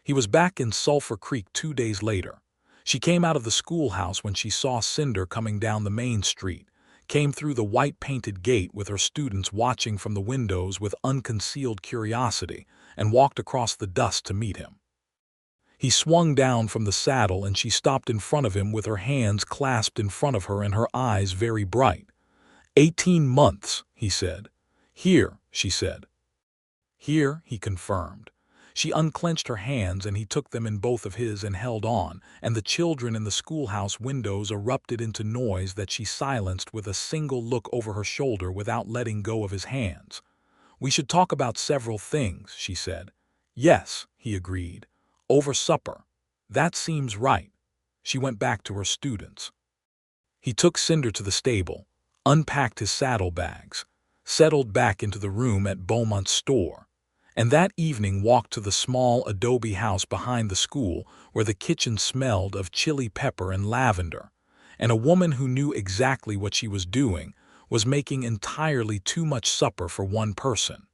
He was back in Sulphur Creek 2 days later. She came out of the schoolhouse when she saw Cinder coming down the main street, came through the white-painted gate with her students watching from the windows with unconcealed curiosity, and walked across the dust to meet him. He swung down from the saddle and she stopped in front of him with her hands clasped in front of her and her eyes very bright. 18 months, he said. Here, she said. Here, he confirmed. She unclenched her hands and he took them in both of his and held on, and the children in the schoolhouse windows erupted into noise that she silenced with a single look over her shoulder without letting go of his hands. "We should talk about several things," she said. "Yes," he agreed. "Over supper. That seems right." She went back to her students. He took Cinder to the stable, unpacked his saddlebags, settled back into the room at Beaumont's store, and that evening walked to the small adobe house behind the school where the kitchen smelled of chili pepper and lavender, and a woman who knew exactly what she was doing was making entirely too much supper for one person.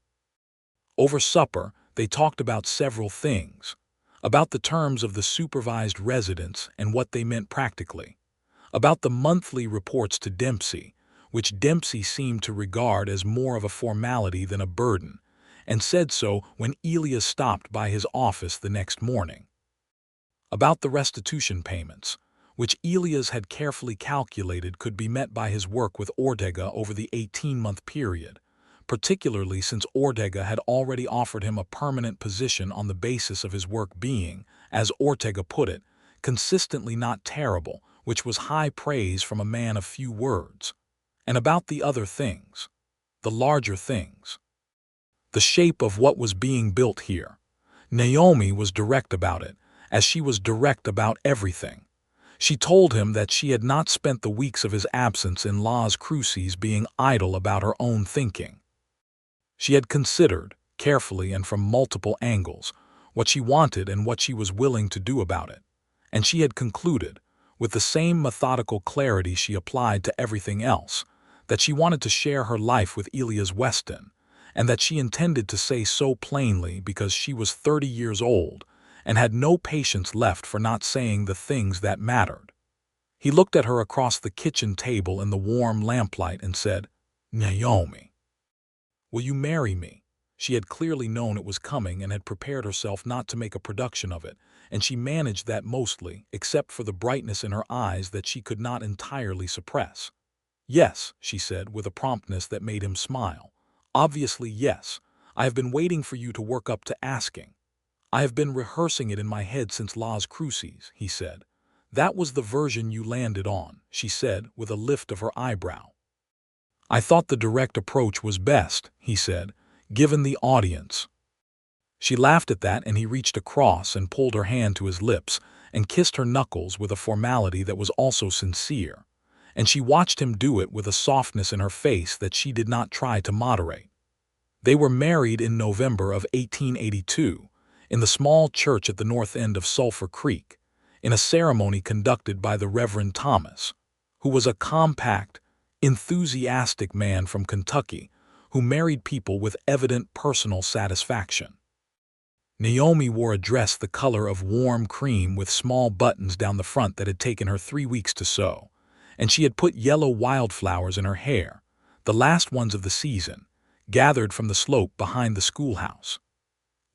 Over supper, they talked about several things, about the terms of the supervised residence and what they meant practically, about the monthly reports to Dempsey, which Dempsey seemed to regard as more of a formality than a burden, and said so when Elias stopped by his office the next morning. About the restitution payments, which Elias had carefully calculated could be met by his work with Ortega over the 18-month period, particularly since Ortega had already offered him a permanent position on the basis of his work being, as Ortega put it, consistently not terrible, which was high praise from a man of few words. And about the other things, the larger things. The shape of what was being built here. Naomi was direct about it, as she was direct about everything. She told him that she had not spent the weeks of his absence in Las Cruces being idle about her own thinking. She had considered, carefully and from multiple angles, what she wanted and what she was willing to do about it. And she had concluded, with the same methodical clarity she applied to everything else, that she wanted to share her life with Elias Weston, and that she intended to say so plainly because she was 30 years old and had no patience left for not saying the things that mattered. He looked at her across the kitchen table in the warm lamplight and said, "Naomi, will you marry me?" She had clearly known it was coming and had prepared herself not to make a production of it, and she managed that mostly, except for the brightness in her eyes that she could not entirely suppress. "Yes," she said with a promptness that made him smile. "Obviously, yes. I have been waiting for you to work up to asking. I have been rehearsing it in my head since Las Cruces," he said. "That was the version you landed on," she said with a lift of her eyebrow. "I thought the direct approach was best," he said, "given the audience." She laughed at that, and he reached across and pulled her hand to his lips and kissed her knuckles with a formality that was also sincere, and she watched him do it with a softness in her face that she did not try to moderate. They were married in November of 1882 in the small church at the north end of Sulphur Creek, in a ceremony conducted by the Reverend Thomas, who was a compact, enthusiastic man from Kentucky who married people with evident personal satisfaction. Naomi wore a dress the color of warm cream with small buttons down the front that had taken her 3 weeks to sew, and she had put yellow wildflowers in her hair, the last ones of the season, gathered from the slope behind the schoolhouse.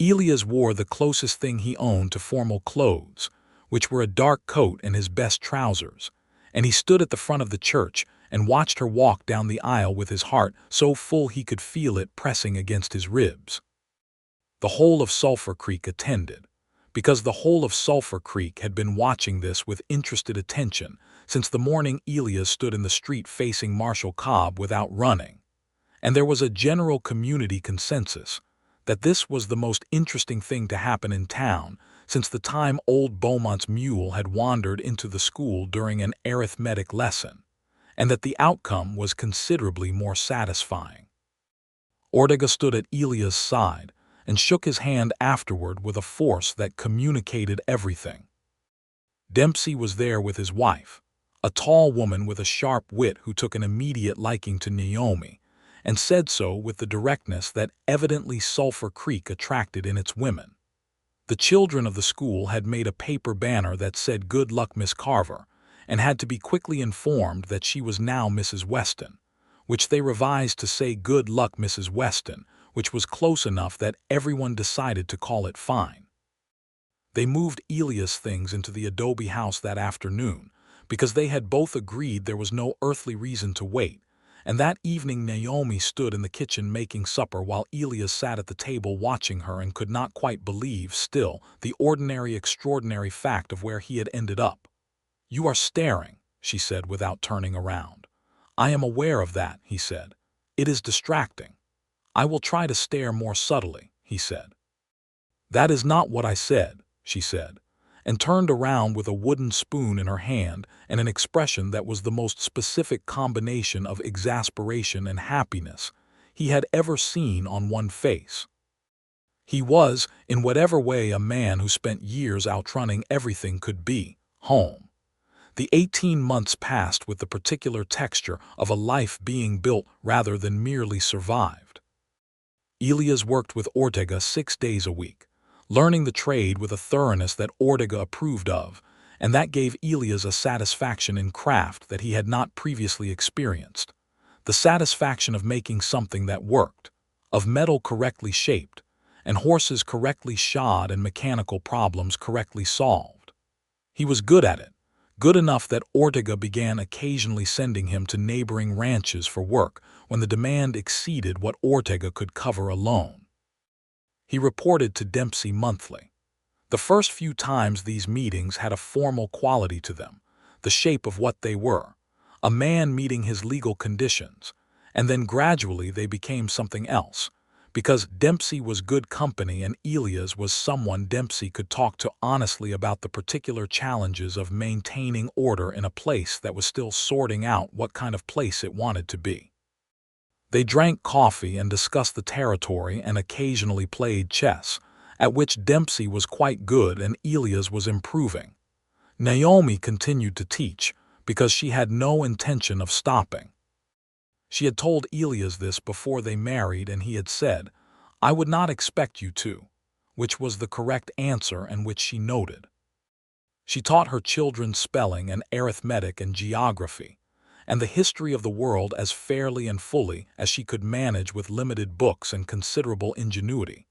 Elias wore the closest thing he owned to formal clothes, which were a dark coat and his best trousers, and he stood at the front of the church and watched her walk down the aisle with his heart so full he could feel it pressing against his ribs. The whole of Sulphur Creek attended, because the whole of Sulphur Creek had been watching this with interested attention since the morning Elias stood in the street facing Marshall Cobb without running, and there was a general community consensus that this was the most interesting thing to happen in town since the time old Beaumont's mule had wandered into the school during an arithmetic lesson, and that the outcome was considerably more satisfying. Ortega stood at Elias' side and shook his hand afterward with a force that communicated everything. Dempsey was there with his wife, a tall woman with a sharp wit who took an immediate liking to Naomi, and said so with the directness that evidently Sulphur Creek attracted in its women. The children of the school had made a paper banner that said "Good luck, Miss Carver," and had to be quickly informed that she was now Mrs. Weston, which they revised to say "Good luck, Mrs. Weston," which was close enough that everyone decided to call it fine. They moved Elias' things into the adobe house that afternoon because they had both agreed there was no earthly reason to wait, and that evening Naomi stood in the kitchen making supper while Elias sat at the table watching her and could not quite believe still the ordinary extraordinary fact of where he had ended up. "You are staring," she said without turning around. "I am aware of that," he said. "It is distracting." "I will try to stare more subtly," he said. "That is not what I said," she said, and turned around with a wooden spoon in her hand and an expression that was the most specific combination of exasperation and happiness he had ever seen on one face. He was, in whatever way a man who spent years outrunning everything could be, home. The 18 months passed with the particular texture of a life being built rather than merely survived. Elias worked with Ortega 6 days a week, learning the trade with a thoroughness that Ortega approved of, and that gave Elias a satisfaction in craft that he had not previously experienced. The satisfaction of making something that worked, of metal correctly shaped, and horses correctly shod and mechanical problems correctly solved. He was good at it, good enough that Ortega began occasionally sending him to neighboring ranches for work when the demand exceeded what Ortega could cover alone. He reported to Dempsey monthly. The first few times these meetings had a formal quality to them, the shape of what they were, a man meeting his legal conditions, and then gradually they became something else, because Dempsey was good company and Elias was someone Dempsey could talk to honestly about the particular challenges of maintaining order in a place that was still sorting out what kind of place it wanted to be. They drank coffee and discussed the territory and occasionally played chess, at which Dempsey was quite good and Elias was improving. Naomi continued to teach because she had no intention of stopping. She had told Elias this before they married, and he had said, "I would not expect you to," which was the correct answer and which she noted. She taught her children spelling and arithmetic and geography, and the history of the world as fairly and fully as she could manage with limited books and considerable ingenuity,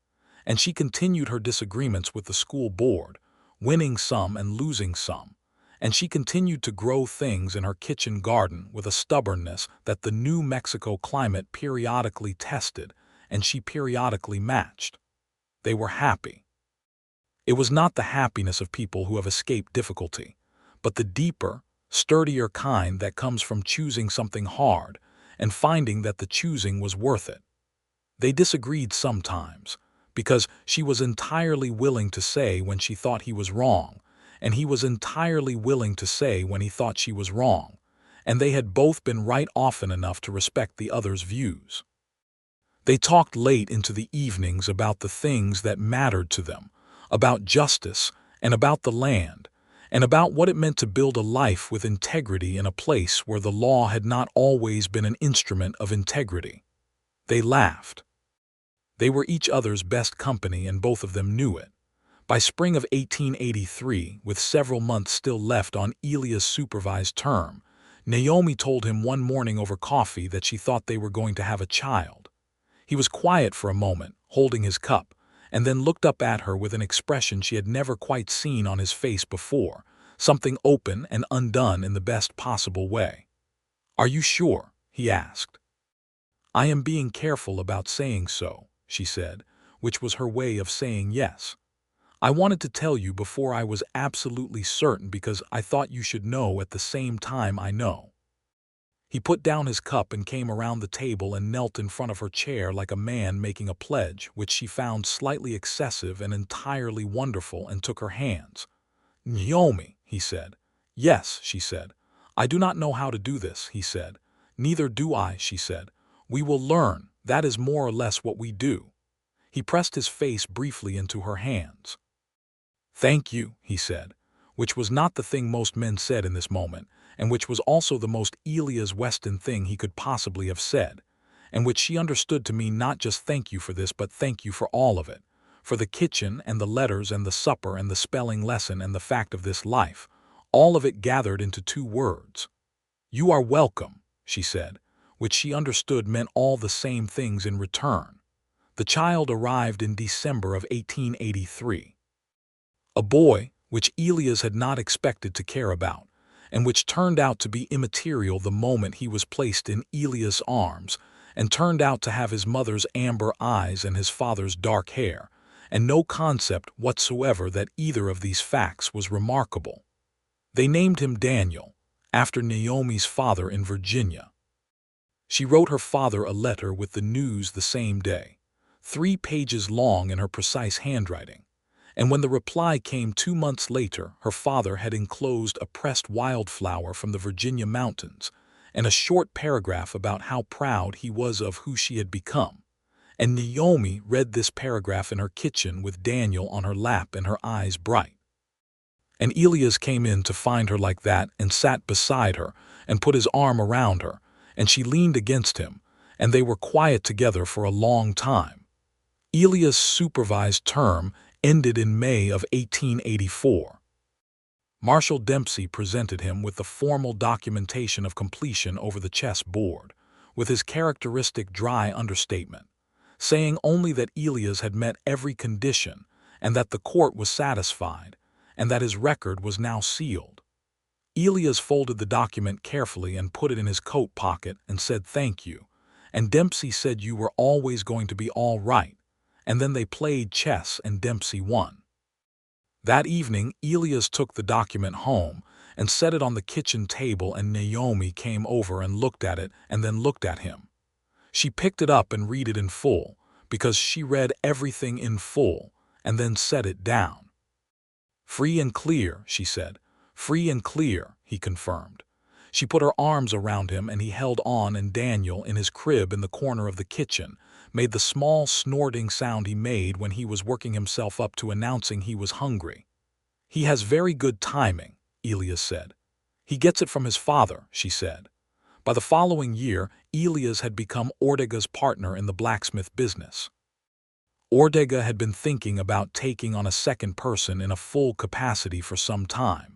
and she continued her disagreements with the school board, winning some and losing some, and she continued to grow things in her kitchen garden with a stubbornness that the New Mexico climate periodically tested and she periodically matched. They were happy. It was not the happiness of people who have escaped difficulty, but the deeper, sturdier kind that comes from choosing something hard and finding that the choosing was worth it. They disagreed sometimes, because she was entirely willing to say when she thought he was wrong, and he was entirely willing to say when he thought she was wrong, and they had both been right often enough to respect the other's views. They talked late into the evenings about the things that mattered to them, about justice and about the land, and about what it meant to build a life with integrity in a place where the law had not always been an instrument of integrity. They laughed. They were each other's best company, and both of them knew it. By spring of 1883, with several months still left on Elias' supervised term, Naomi told him one morning over coffee that she thought they were going to have a child. He was quiet for a moment, holding his cup, and then looked up at her with an expression she had never quite seen on his face before, something open and undone in the best possible way. "Are you sure?" he asked. "I am being careful about saying so," she said, which was her way of saying yes. "I wanted to tell you before I was absolutely certain because I thought you should know at the same time I know." He put down his cup and came around the table and knelt in front of her chair like a man making a pledge, which she found slightly excessive and entirely wonderful, and took her hands. "Naomi," he said. "Yes," she said. "I do not know how to do this," he said. "Neither do I," she said. "We will learn. That is more or less what we do." He pressed his face briefly into her hands. "Thank you," he said, which was not the thing most men said in this moment, and which was also the most Elias Weston thing he could possibly have said, and which she understood to mean not just thank you for this, but thank you for all of it, for the kitchen and the letters and the supper and the spelling lesson and the fact of this life, all of it gathered into two words. "You are welcome," she said, which she understood meant all the same things in return. The child arrived in December of 1883. A boy, which Elias had not expected to care about, and which turned out to be immaterial the moment he was placed in Elias' arms, and turned out to have his mother's amber eyes and his father's dark hair, and no concept whatsoever that either of these facts was remarkable. They named him Daniel, after Naomi's father in Virginia. She wrote her father a letter with the news the same day, 3 pages long in her precise handwriting. And when the reply came 2 months later, her father had enclosed a pressed wildflower from the Virginia mountains and a short paragraph about how proud he was of who she had become. And Naomi read this paragraph in her kitchen with Daniel on her lap and her eyes bright. And Elias came in to find her like that and sat beside her and put his arm around her, and she leaned against him, and they were quiet together for a long time. Elias' supervised term ended in May of 1884. Marshal Dempsey presented him with the formal documentation of completion over the chess board, with his characteristic dry understatement, saying only that Elias had met every condition and that the court was satisfied, and that his record was now sealed. Elias folded the document carefully and put it in his coat pocket and said thank you, and Dempsey said you were always going to be all right. And then they played chess and Dempsey won. That evening, Elias took the document home and set it on the kitchen table, and Naomi came over and looked at it and then looked at him. She picked it up and read it in full, because she read everything in full, and then set it down. "Free and clear," she said. "Free and clear," he confirmed. She put her arms around him and he held on, and Daniel, in his crib in the corner of the kitchen, made the small snorting sound he made when he was working himself up to announcing he was hungry. "He has very good timing," Elias said. "He gets it from his father," she said. By the following year, Elias had become Ortega's partner in the blacksmith business. Ortega had been thinking about taking on a second person in a full capacity for some time,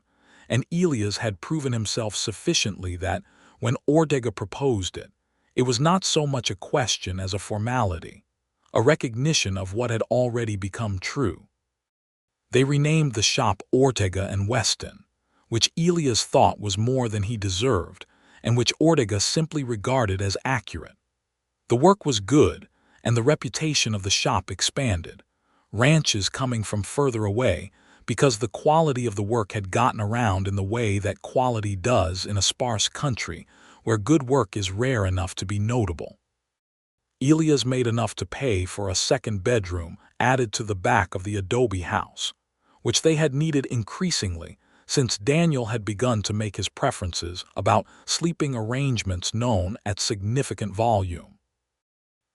and Elias had proven himself sufficiently that, when Ortega proposed it, it was not so much a question as a formality, a recognition of what had already become true. They renamed the shop Ortega and Weston, which Elias thought was more than he deserved, and which Ortega simply regarded as accurate. The work was good, and the reputation of the shop expanded, ranches coming from further away, because the quality of the work had gotten around in the way that quality does in a sparse country where good work is rare enough to be notable. Elias made enough to pay for a second bedroom added to the back of the adobe house, which they had needed increasingly since Daniel had begun to make his preferences about sleeping arrangements known at significant volume.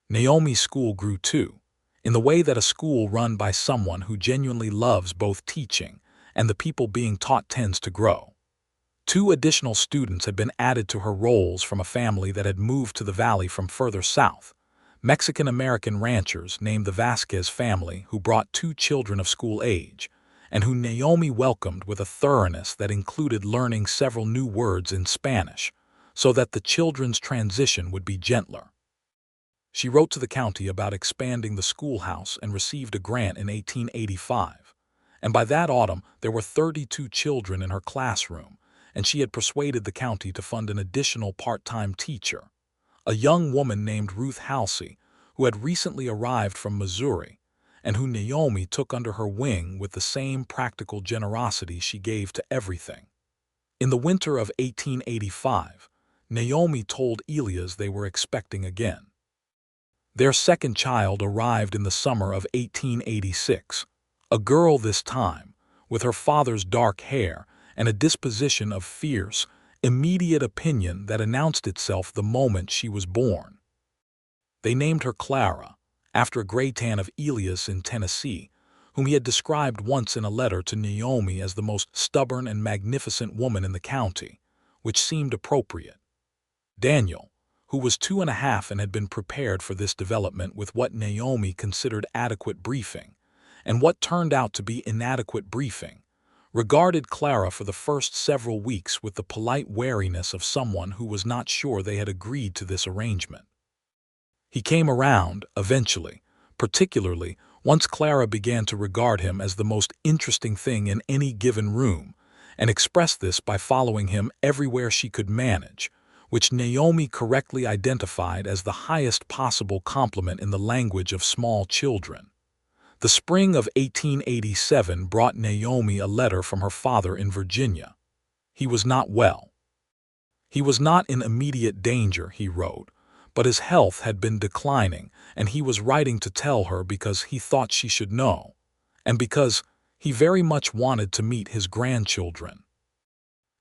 Naomi's school grew too, in the way that a school run by someone who genuinely loves both teaching and the people being taught tends to grow. 2 additional students had been added to her rolls from a family that had moved to the valley from further south, Mexican-American ranchers named the Vasquez family, who brought 2 children of school age, and who Naomi welcomed with a thoroughness that included learning several new words in Spanish, so that the children's transition would be gentler. She wrote to the county about expanding the schoolhouse and received a grant in 1885, and by that autumn there were 32 children in her classroom, and she had persuaded the county to fund an additional part-time teacher, a young woman named Ruth Halsey, who had recently arrived from Missouri, and who Naomi took under her wing with the same practical generosity she gave to everything. In the winter of 1885, Naomi told Elias they were expecting again. Their second child arrived in the summer of 1886, a girl this time, with her father's dark hair and a disposition of fierce, immediate opinion that announced itself the moment she was born. They named her Clara, after a gray tan of Elias in Tennessee, whom he had described once in a letter to Naomi as the most stubborn and magnificent woman in the county, which seemed appropriate. Daniel, who was 2.5 and had been prepared for this development with what Naomi considered adequate briefing, and what turned out to be inadequate briefing, regarded Clara for the first several weeks with the polite wariness of someone who was not sure they had agreed to this arrangement. He came around, eventually, particularly once Clara began to regard him as the most interesting thing in any given room, and expressed this by following him everywhere she could manage, which Naomi correctly identified as the highest possible compliment in the language of small children. The spring of 1887 brought Naomi a letter from her father in Virginia. He was not well. He was not in immediate danger, he wrote, but his health had been declining, and he was writing to tell her because he thought she should know, and because he very much wanted to meet his grandchildren.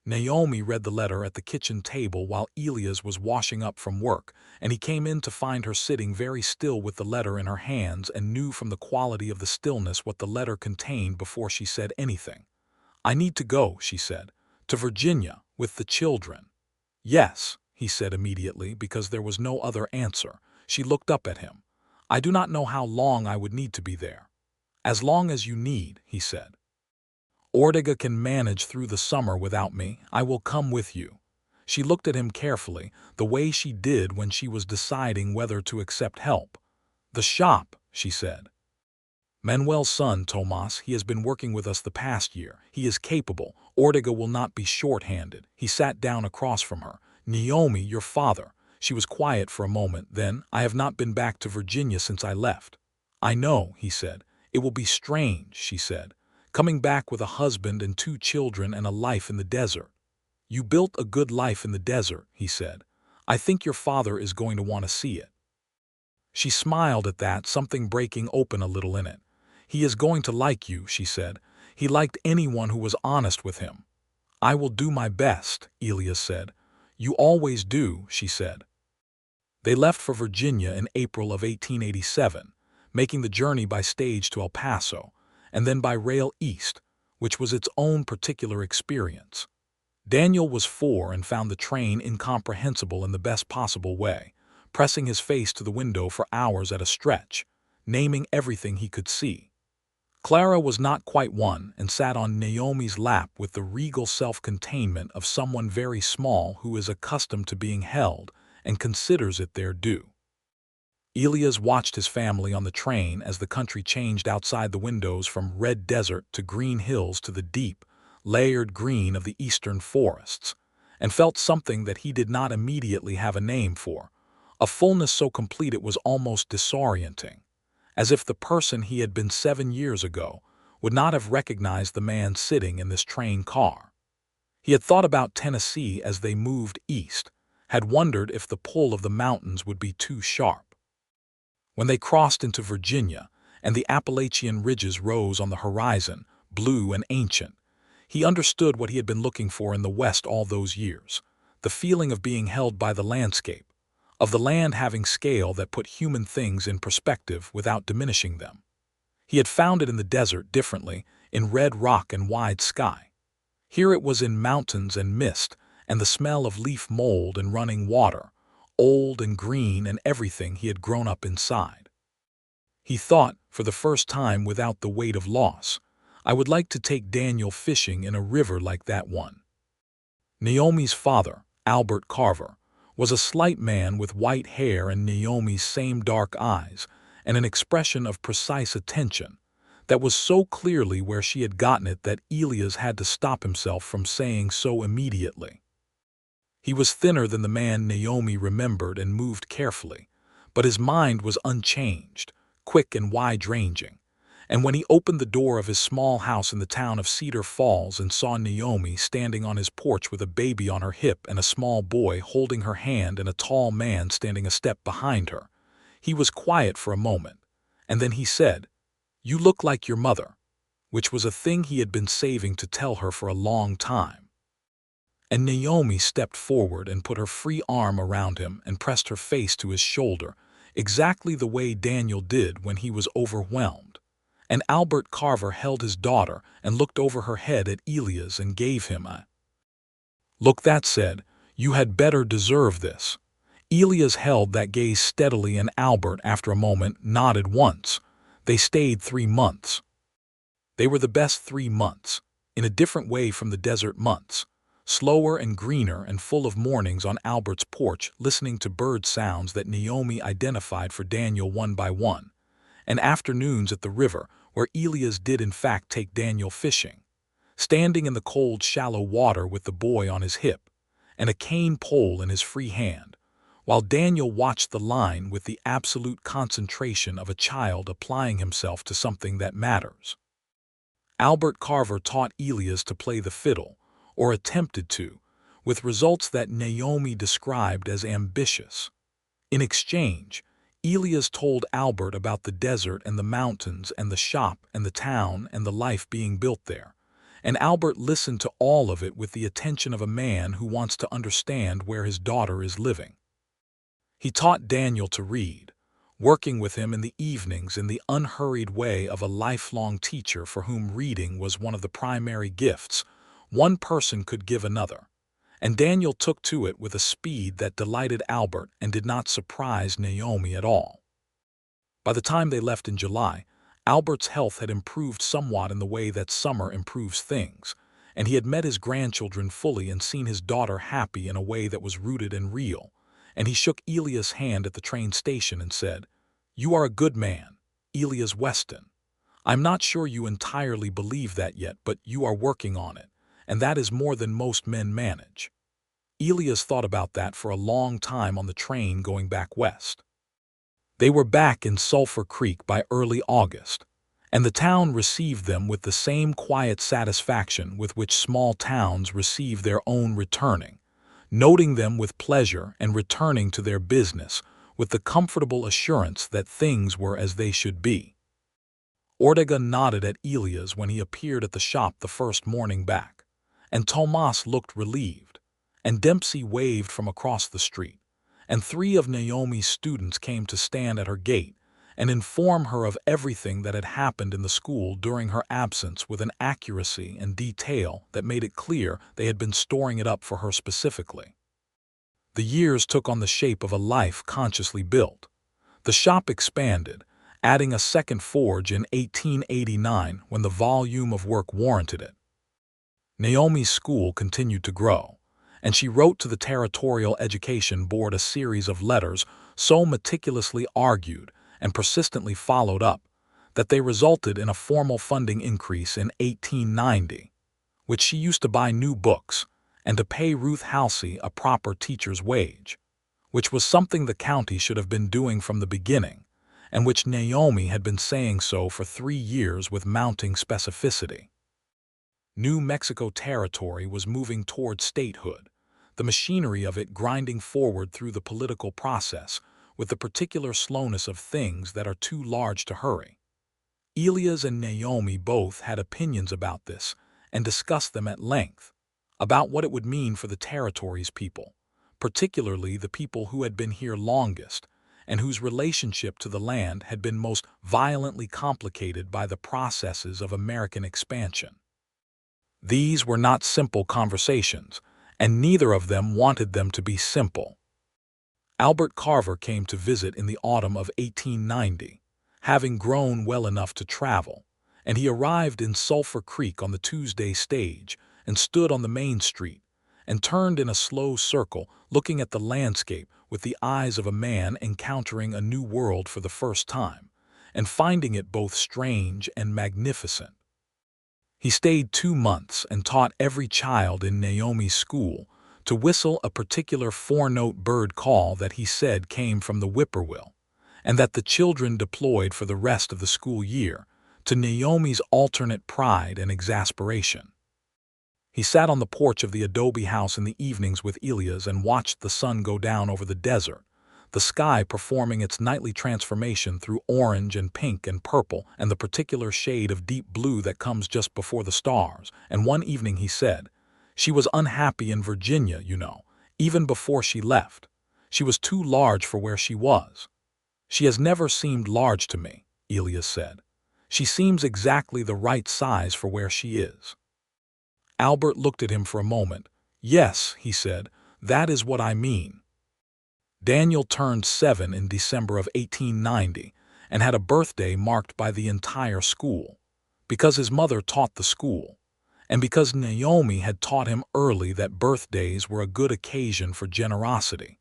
Naomi read the letter at the kitchen table while Elias was washing up from work, and he came in to find her sitting very still with the letter in her hands and knew from the quality of the stillness what the letter contained before she said anything. "I need to go," she said, "to Virginia with the children." "Yes," he said immediately, because there was no other answer. She looked up at him. "I do not know how long I would need to be there." "As long as you need," he said. "Ortega can manage through the summer without me. I will come with you." She looked at him carefully, the way she did when she was deciding whether to accept help. "The shop," she said. "Manuel's son, Tomas, he has been working with us the past year. He is capable. Ortega will not be short-handed." He sat down across from her. "Naomi, your father." She was quiet for a moment, then, "I have not been back to Virginia since I left." "I know," he said. "It will be strange," she said, "coming back with a husband and 2 children and a life in the desert." "You built a good life in the desert," he said. "I think your father is going to want to see it." She smiled at that, something breaking open a little in it. "He is going to like you," she said. "He liked anyone who was honest with him." "I will do my best," Elias said. "You always do," she said. They left for Virginia in April of 1887, making the journey by stage to El Paso, and then by rail east, which was its own particular experience. Daniel was 4 and found the train incomprehensible in the best possible way, pressing his face to the window for hours at a stretch, naming everything he could see. Clara was not quite 1 and sat on Naomi's lap with the regal self-containment of someone very small who is accustomed to being held and considers it their due. Elias watched his family on the train as the country changed outside the windows from red desert to green hills to the deep, layered green of the eastern forests, and felt something that he did not immediately have a name for, a fullness so complete it was almost disorienting, as if the person he had been 7 years ago would not have recognized the man sitting in this train car. He had thought about Tennessee as they moved east, had wondered if the pull of the mountains would be too sharp. When they crossed into Virginia and the Appalachian ridges rose on the horizon, blue and ancient, he understood what he had been looking for in the West all those years, the feeling of being held by the landscape, of the land having scale that put human things in perspective without diminishing them. He had found it in the desert differently, in red rock and wide sky. Here it was in mountains and mist, and the smell of leaf mold and running water, old and green and everything he had grown up inside. He thought, for the first time without the weight of loss, I would like to take Daniel fishing in a river like that one. Naomi's father, Albert Carver, was a slight man with white hair and Naomi's same dark eyes and an expression of precise attention that was so clearly where she had gotten it that Elias had to stop himself from saying so immediately. He was thinner than the man Naomi remembered and moved carefully, but his mind was unchanged, quick and wide-ranging, and when he opened the door of his small house in the town of Cedar Falls and saw Naomi standing on his porch with a baby on her hip and a small boy holding her hand and a tall man standing a step behind her, he was quiet for a moment, and then he said, "You look like your mother," which was a thing he had been saving to tell her for a long time. And Naomi stepped forward and put her free arm around him and pressed her face to his shoulder, exactly the way Daniel did when he was overwhelmed. And Albert Carver held his daughter and looked over her head at Elias and gave him a look that said, "You had better deserve this." Elias held that gaze steadily, and Albert, after a moment, nodded once. They stayed 3 months. They were the best 3 months, in a different way from the desert months, slower and greener and full of mornings on Albert's porch listening to bird sounds that Naomi identified for Daniel one by one, and afternoons at the river where Elias did in fact take Daniel fishing, standing in the cold shallow water with the boy on his hip and a cane pole in his free hand, while Daniel watched the line with the absolute concentration of a child applying himself to something that matters. Albert Carver taught Elias to play the fiddle, or attempted to, with results that Naomi described as ambitious. In exchange, Elias told Albert about the desert and the mountains and the shop and the town and the life being built there, and Albert listened to all of it with the attention of a man who wants to understand where his daughter is living. He taught Daniel to read, working with him in the evenings in the unhurried way of a lifelong teacher for whom reading was one of the primary gifts one person could give another, and Daniel took to it with a speed that delighted Albert and did not surprise Naomi at all. By the time they left in July, Albert's health had improved somewhat in the way that summer improves things, and he had met his grandchildren fully and seen his daughter happy in a way that was rooted and real, and he shook Elias' hand at the train station and said, "You are a good man, Elias Weston. I'm not sure you entirely believe that yet, but you are working on it, and that is more than most men manage." Elias thought about that for a long time on the train going back west. They were back in Sulphur Creek by early August, and the town received them with the same quiet satisfaction with which small towns receive their own returning, noting them with pleasure and returning to their business with the comfortable assurance that things were as they should be. Ortega nodded at Elias when he appeared at the shop the first morning back, and Tomas looked relieved, and Dempsey waved from across the street, and 3 of Naomi's students came to stand at her gate and inform her of everything that had happened in the school during her absence with an accuracy and detail that made it clear they had been storing it up for her specifically. The years took on the shape of a life consciously built. The shop expanded, adding a second forge in 1889 when the volume of work warranted it. Naomi's school continued to grow, and she wrote to the Territorial Education Board a series of letters so meticulously argued and persistently followed up that they resulted in a formal funding increase in 1890, which she used to buy new books and to pay Ruth Halsey a proper teacher's wage, which was something the county should have been doing from the beginning, and which Naomi had been saying so for 3 years with mounting specificity. New Mexico Territory was moving toward statehood, the machinery of it grinding forward through the political process with the particular slowness of things that are too large to hurry. Elias and Naomi both had opinions about this and discussed them at length, about what it would mean for the territory's people, particularly the people who had been here longest and whose relationship to the land had been most violently complicated by the processes of American expansion. These were not simple conversations, and neither of them wanted them to be simple. Albert Carver came to visit in the autumn of 1890, having grown well enough to travel, and he arrived in Sulphur Creek on the Tuesday stage and stood on the main street and turned in a slow circle, looking at the landscape with the eyes of a man encountering a new world for the first time and finding it both strange and magnificent. He stayed 2 months and taught every child in Naomi's school to whistle a particular 4-note bird call that he said came from the whippoorwill, and that the children deployed for the rest of the school year, to Naomi's alternate pride and exasperation. He sat on the porch of the adobe house in the evenings with Elias and watched the sun go down over the desert, the sky performing its nightly transformation through orange and pink and purple and the particular shade of deep blue that comes just before the stars. And one evening he said, "She was unhappy in Virginia, you know, even before she left. She was too large for where she was." "She has never seemed large to me," Elias said. "She seems exactly the right size for where she is." Albert looked at him for a moment. "Yes," he said, "that is what I mean." Daniel turned 7 in December of 1890 and had a birthday marked by the entire school, because his mother taught the school, and because Naomi had taught him early that birthdays were a good occasion for generosity.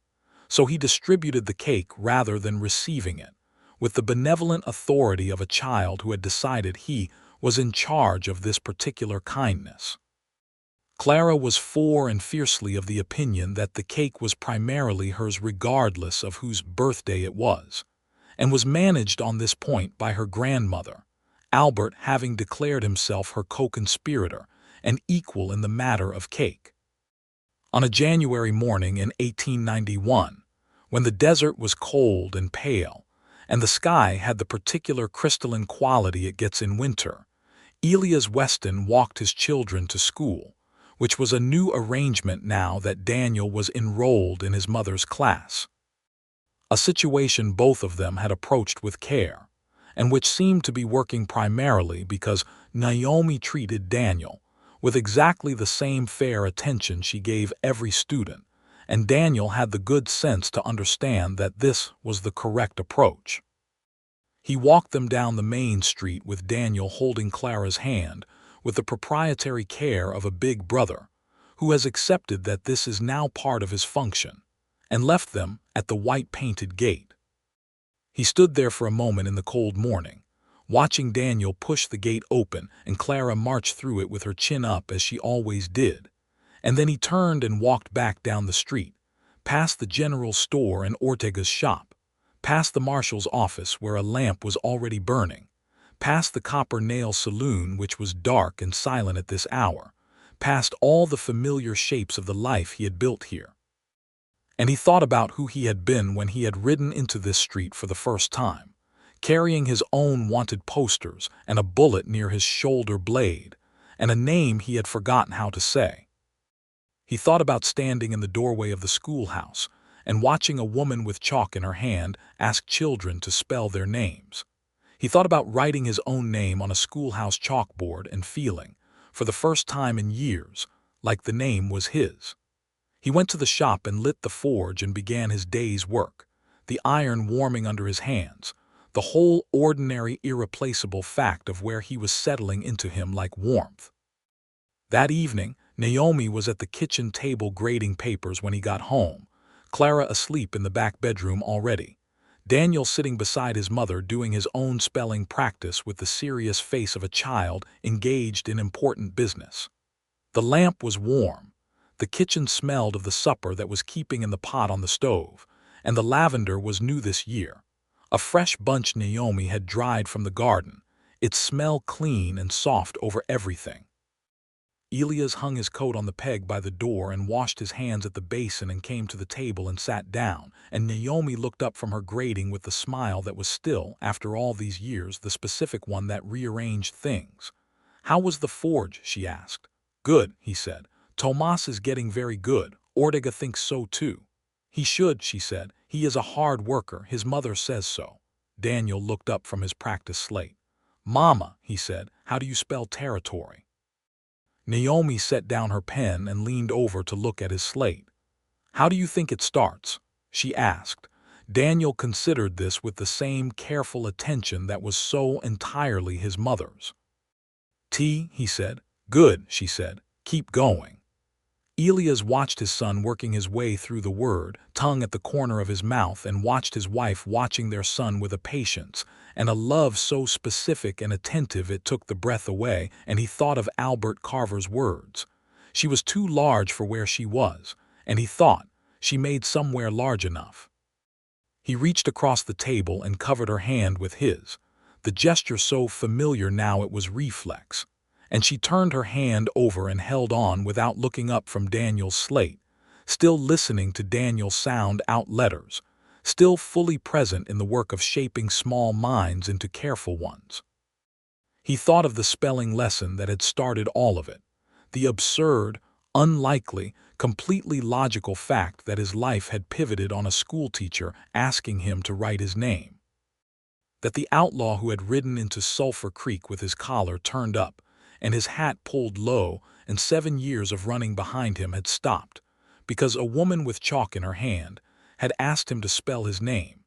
So he distributed the cake rather than receiving it, with the benevolent authority of a child who had decided he was in charge of this particular kindness. Clara was for and fiercely of the opinion that the cake was primarily hers regardless of whose birthday it was, and was managed on this point by her grandmother, Albert having declared himself her co-conspirator and equal in the matter of cake. On a January morning in 1891, when the desert was cold and pale, and the sky had the particular crystalline quality it gets in winter, Elias Weston walked his children to school, which was a new arrangement now that Daniel was enrolled in his mother's class. A situation both of them had approached with care, and which seemed to be working primarily because Naomi treated Daniel with exactly the same fair attention she gave every student, and Daniel had the good sense to understand that this was the correct approach. He walked them down the main street with Daniel holding Clara's hand with the proprietary care of a big brother, who has accepted that this is now part of his function, and left them at the white-painted gate. He stood there for a moment in the cold morning, watching Daniel push the gate open and Clara march through it with her chin up as she always did, and then he turned and walked back down the street, past the general store and Ortega's shop, past the marshal's office where a lamp was already burning, past the Copper Nail Saloon which was dark and silent at this hour, past all the familiar shapes of the life he had built here. And he thought about who he had been when he had ridden into this street for the first time, carrying his own wanted posters and a bullet near his shoulder blade, and a name he had forgotten how to say. He thought about standing in the doorway of the schoolhouse and watching a woman with chalk in her hand ask children to spell their names. He thought about writing his own name on a schoolhouse chalkboard and feeling, for the first time in years, like the name was his. He went to the shop and lit the forge and began his day's work, the iron warming under his hands, the whole ordinary, irreplaceable fact of where he was settling into him like warmth. That evening, Naomi was at the kitchen table grading papers when he got home, Clara asleep in the back bedroom already, Daniel sitting beside his mother doing his own spelling practice with the serious face of a child engaged in important business. The lamp was warm, the kitchen smelled of the supper that was keeping in the pot on the stove, and the lavender was new this year. A fresh bunch Naomi had dried from the garden, its smell clean and soft over everything. Elias hung his coat on the peg by the door and washed his hands at the basin and came to the table and sat down, and Naomi looked up from her grading with the smile that was still, after all these years, the specific one that rearranged things. "How was the forge?" she asked. "Good," he said. "Tomas is getting very good. Ortega thinks so too." "He should," she said. "He is a hard worker. His mother says so." Daniel looked up from his practice slate. "Mama," he said, "how do you spell territory?" Naomi set down her pen and leaned over to look at his slate. "How do you think it starts?" she asked. Daniel considered this with the same careful attention that was so entirely his mother's. "T," he said. "Good," she said. "Keep going." Elias watched his son working his way through the word, tongue at the corner of his mouth, and watched his wife watching their son with a patience and a love so specific and attentive it took the breath away, and he thought of Albert Carver's words. She was too large for where she was, and he thought, she made somewhere large enough. He reached across the table and covered her hand with his, the gesture so familiar now it was reflex. And she turned her hand over and held on without looking up from Daniel's slate, still listening to Daniel sound out letters, still fully present in the work of shaping small minds into careful ones. He thought of the spelling lesson that had started all of it, the absurd, unlikely, completely logical fact that his life had pivoted on a schoolteacher asking him to write his name. That the outlaw who had ridden into Sulphur Creek with his collar turned up, and his hat pulled low, and 7 years of running behind him had stopped, because a woman with chalk in her hand had asked him to spell his name,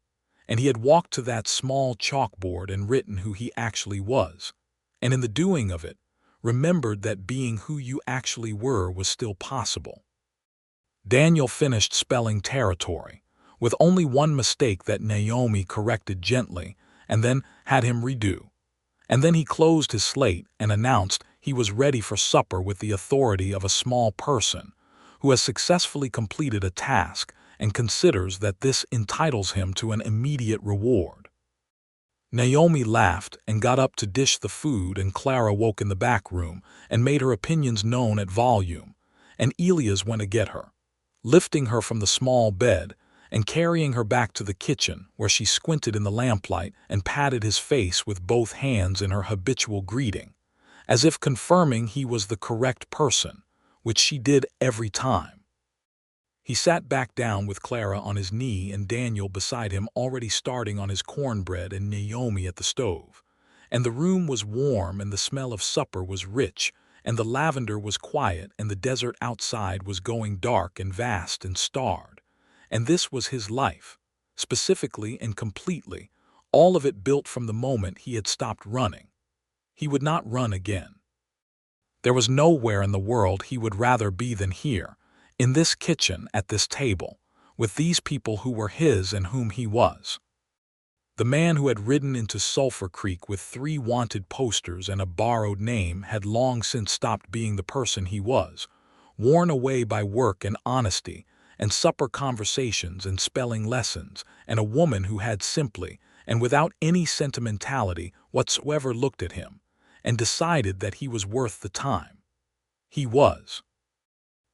and he had walked to that small chalkboard and written who he actually was, and in the doing of it, remembered that being who you actually were was still possible. Daniel finished spelling territory, with only one mistake that Naomi corrected gently, and then had him redo. And then he closed his slate and announced he was ready for supper with the authority of a small person who has successfully completed a task and considers that this entitles him to an immediate reward. Naomi laughed and got up to dish the food, and Clara woke in the back room and made her opinions known at volume, and Elias went to get her, lifting her from the small bed and carrying her back to the kitchen, where she squinted in the lamplight and patted his face with both hands in her habitual greeting, as if confirming he was the correct person, which she did every time. He sat back down with Clara on his knee and Daniel beside him, already starting on his cornbread, and Naomi at the stove. And the room was warm and the smell of supper was rich, and the lavender was quiet, and the desert outside was going dark and vast and starred. And this was his life, specifically and completely, all of it built from the moment he had stopped running. He would not run again. There was nowhere in the world he would rather be than here, in this kitchen, at this table, with these people who were his and whom he was. The man who had ridden into Sulphur Creek with 3 wanted posters and a borrowed name had long since stopped being the person he was, worn away by work and honesty, and supper conversations and spelling lessons, and a woman who had simply, and without any sentimentality whatsoever, looked at him, and decided that he was worth the time. He was.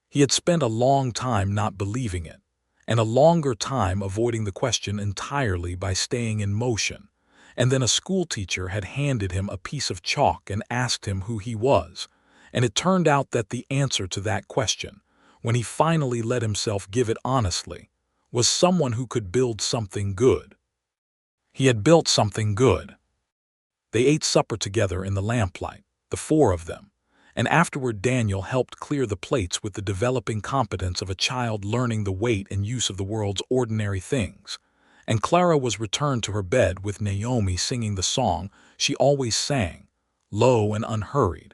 He had spent a long time not believing it, and a longer time avoiding the question entirely by staying in motion, and then a schoolteacher had handed him a piece of chalk and asked him who he was, and it turned out that the answer to that question when he finally let himself give it honestly, was someone who could build something good. He had built something good. They ate supper together in the lamplight, the four of them, and afterward Daniel helped clear the plates with the developing competence of a child learning the weight and use of the world's ordinary things. And Clara was returned to her bed with Naomi singing the song she always sang, low and unhurried,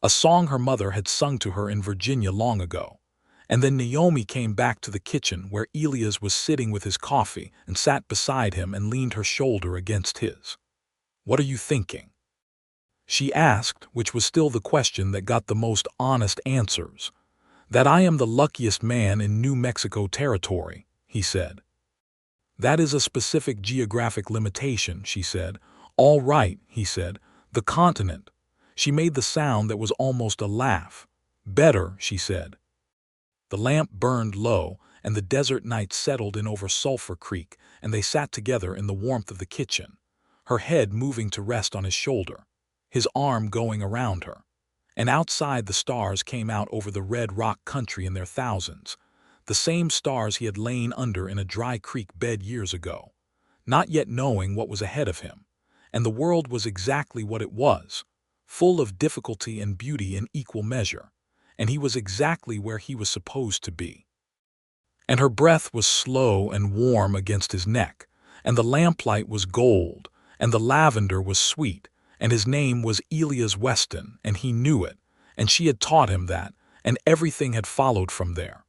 a song her mother had sung to her in Virginia long ago. And then Naomi came back to the kitchen where Elias was sitting with his coffee and sat beside him and leaned her shoulder against his. "What are you thinking?" she asked, which was still the question that got the most honest answers. "That I am the luckiest man in New Mexico territory," he said. "That is a specific geographic limitation," she said. "All right," he said. "The continent." She made the sound that was almost a laugh. "Better," she said. The lamp burned low, and the desert night settled in over Sulphur Creek, and they sat together in the warmth of the kitchen, her head moving to rest on his shoulder, his arm going around her. And outside the stars came out over the red rock country in their thousands, the same stars he had lain under in a dry creek bed years ago, not yet knowing what was ahead of him. And the world was exactly what it was, full of difficulty and beauty in equal measure, and he was exactly where he was supposed to be. And her breath was slow and warm against his neck, and the lamplight was gold, and the lavender was sweet, and his name was Elias Weston, and he knew it, and she had taught him that, and everything had followed from there.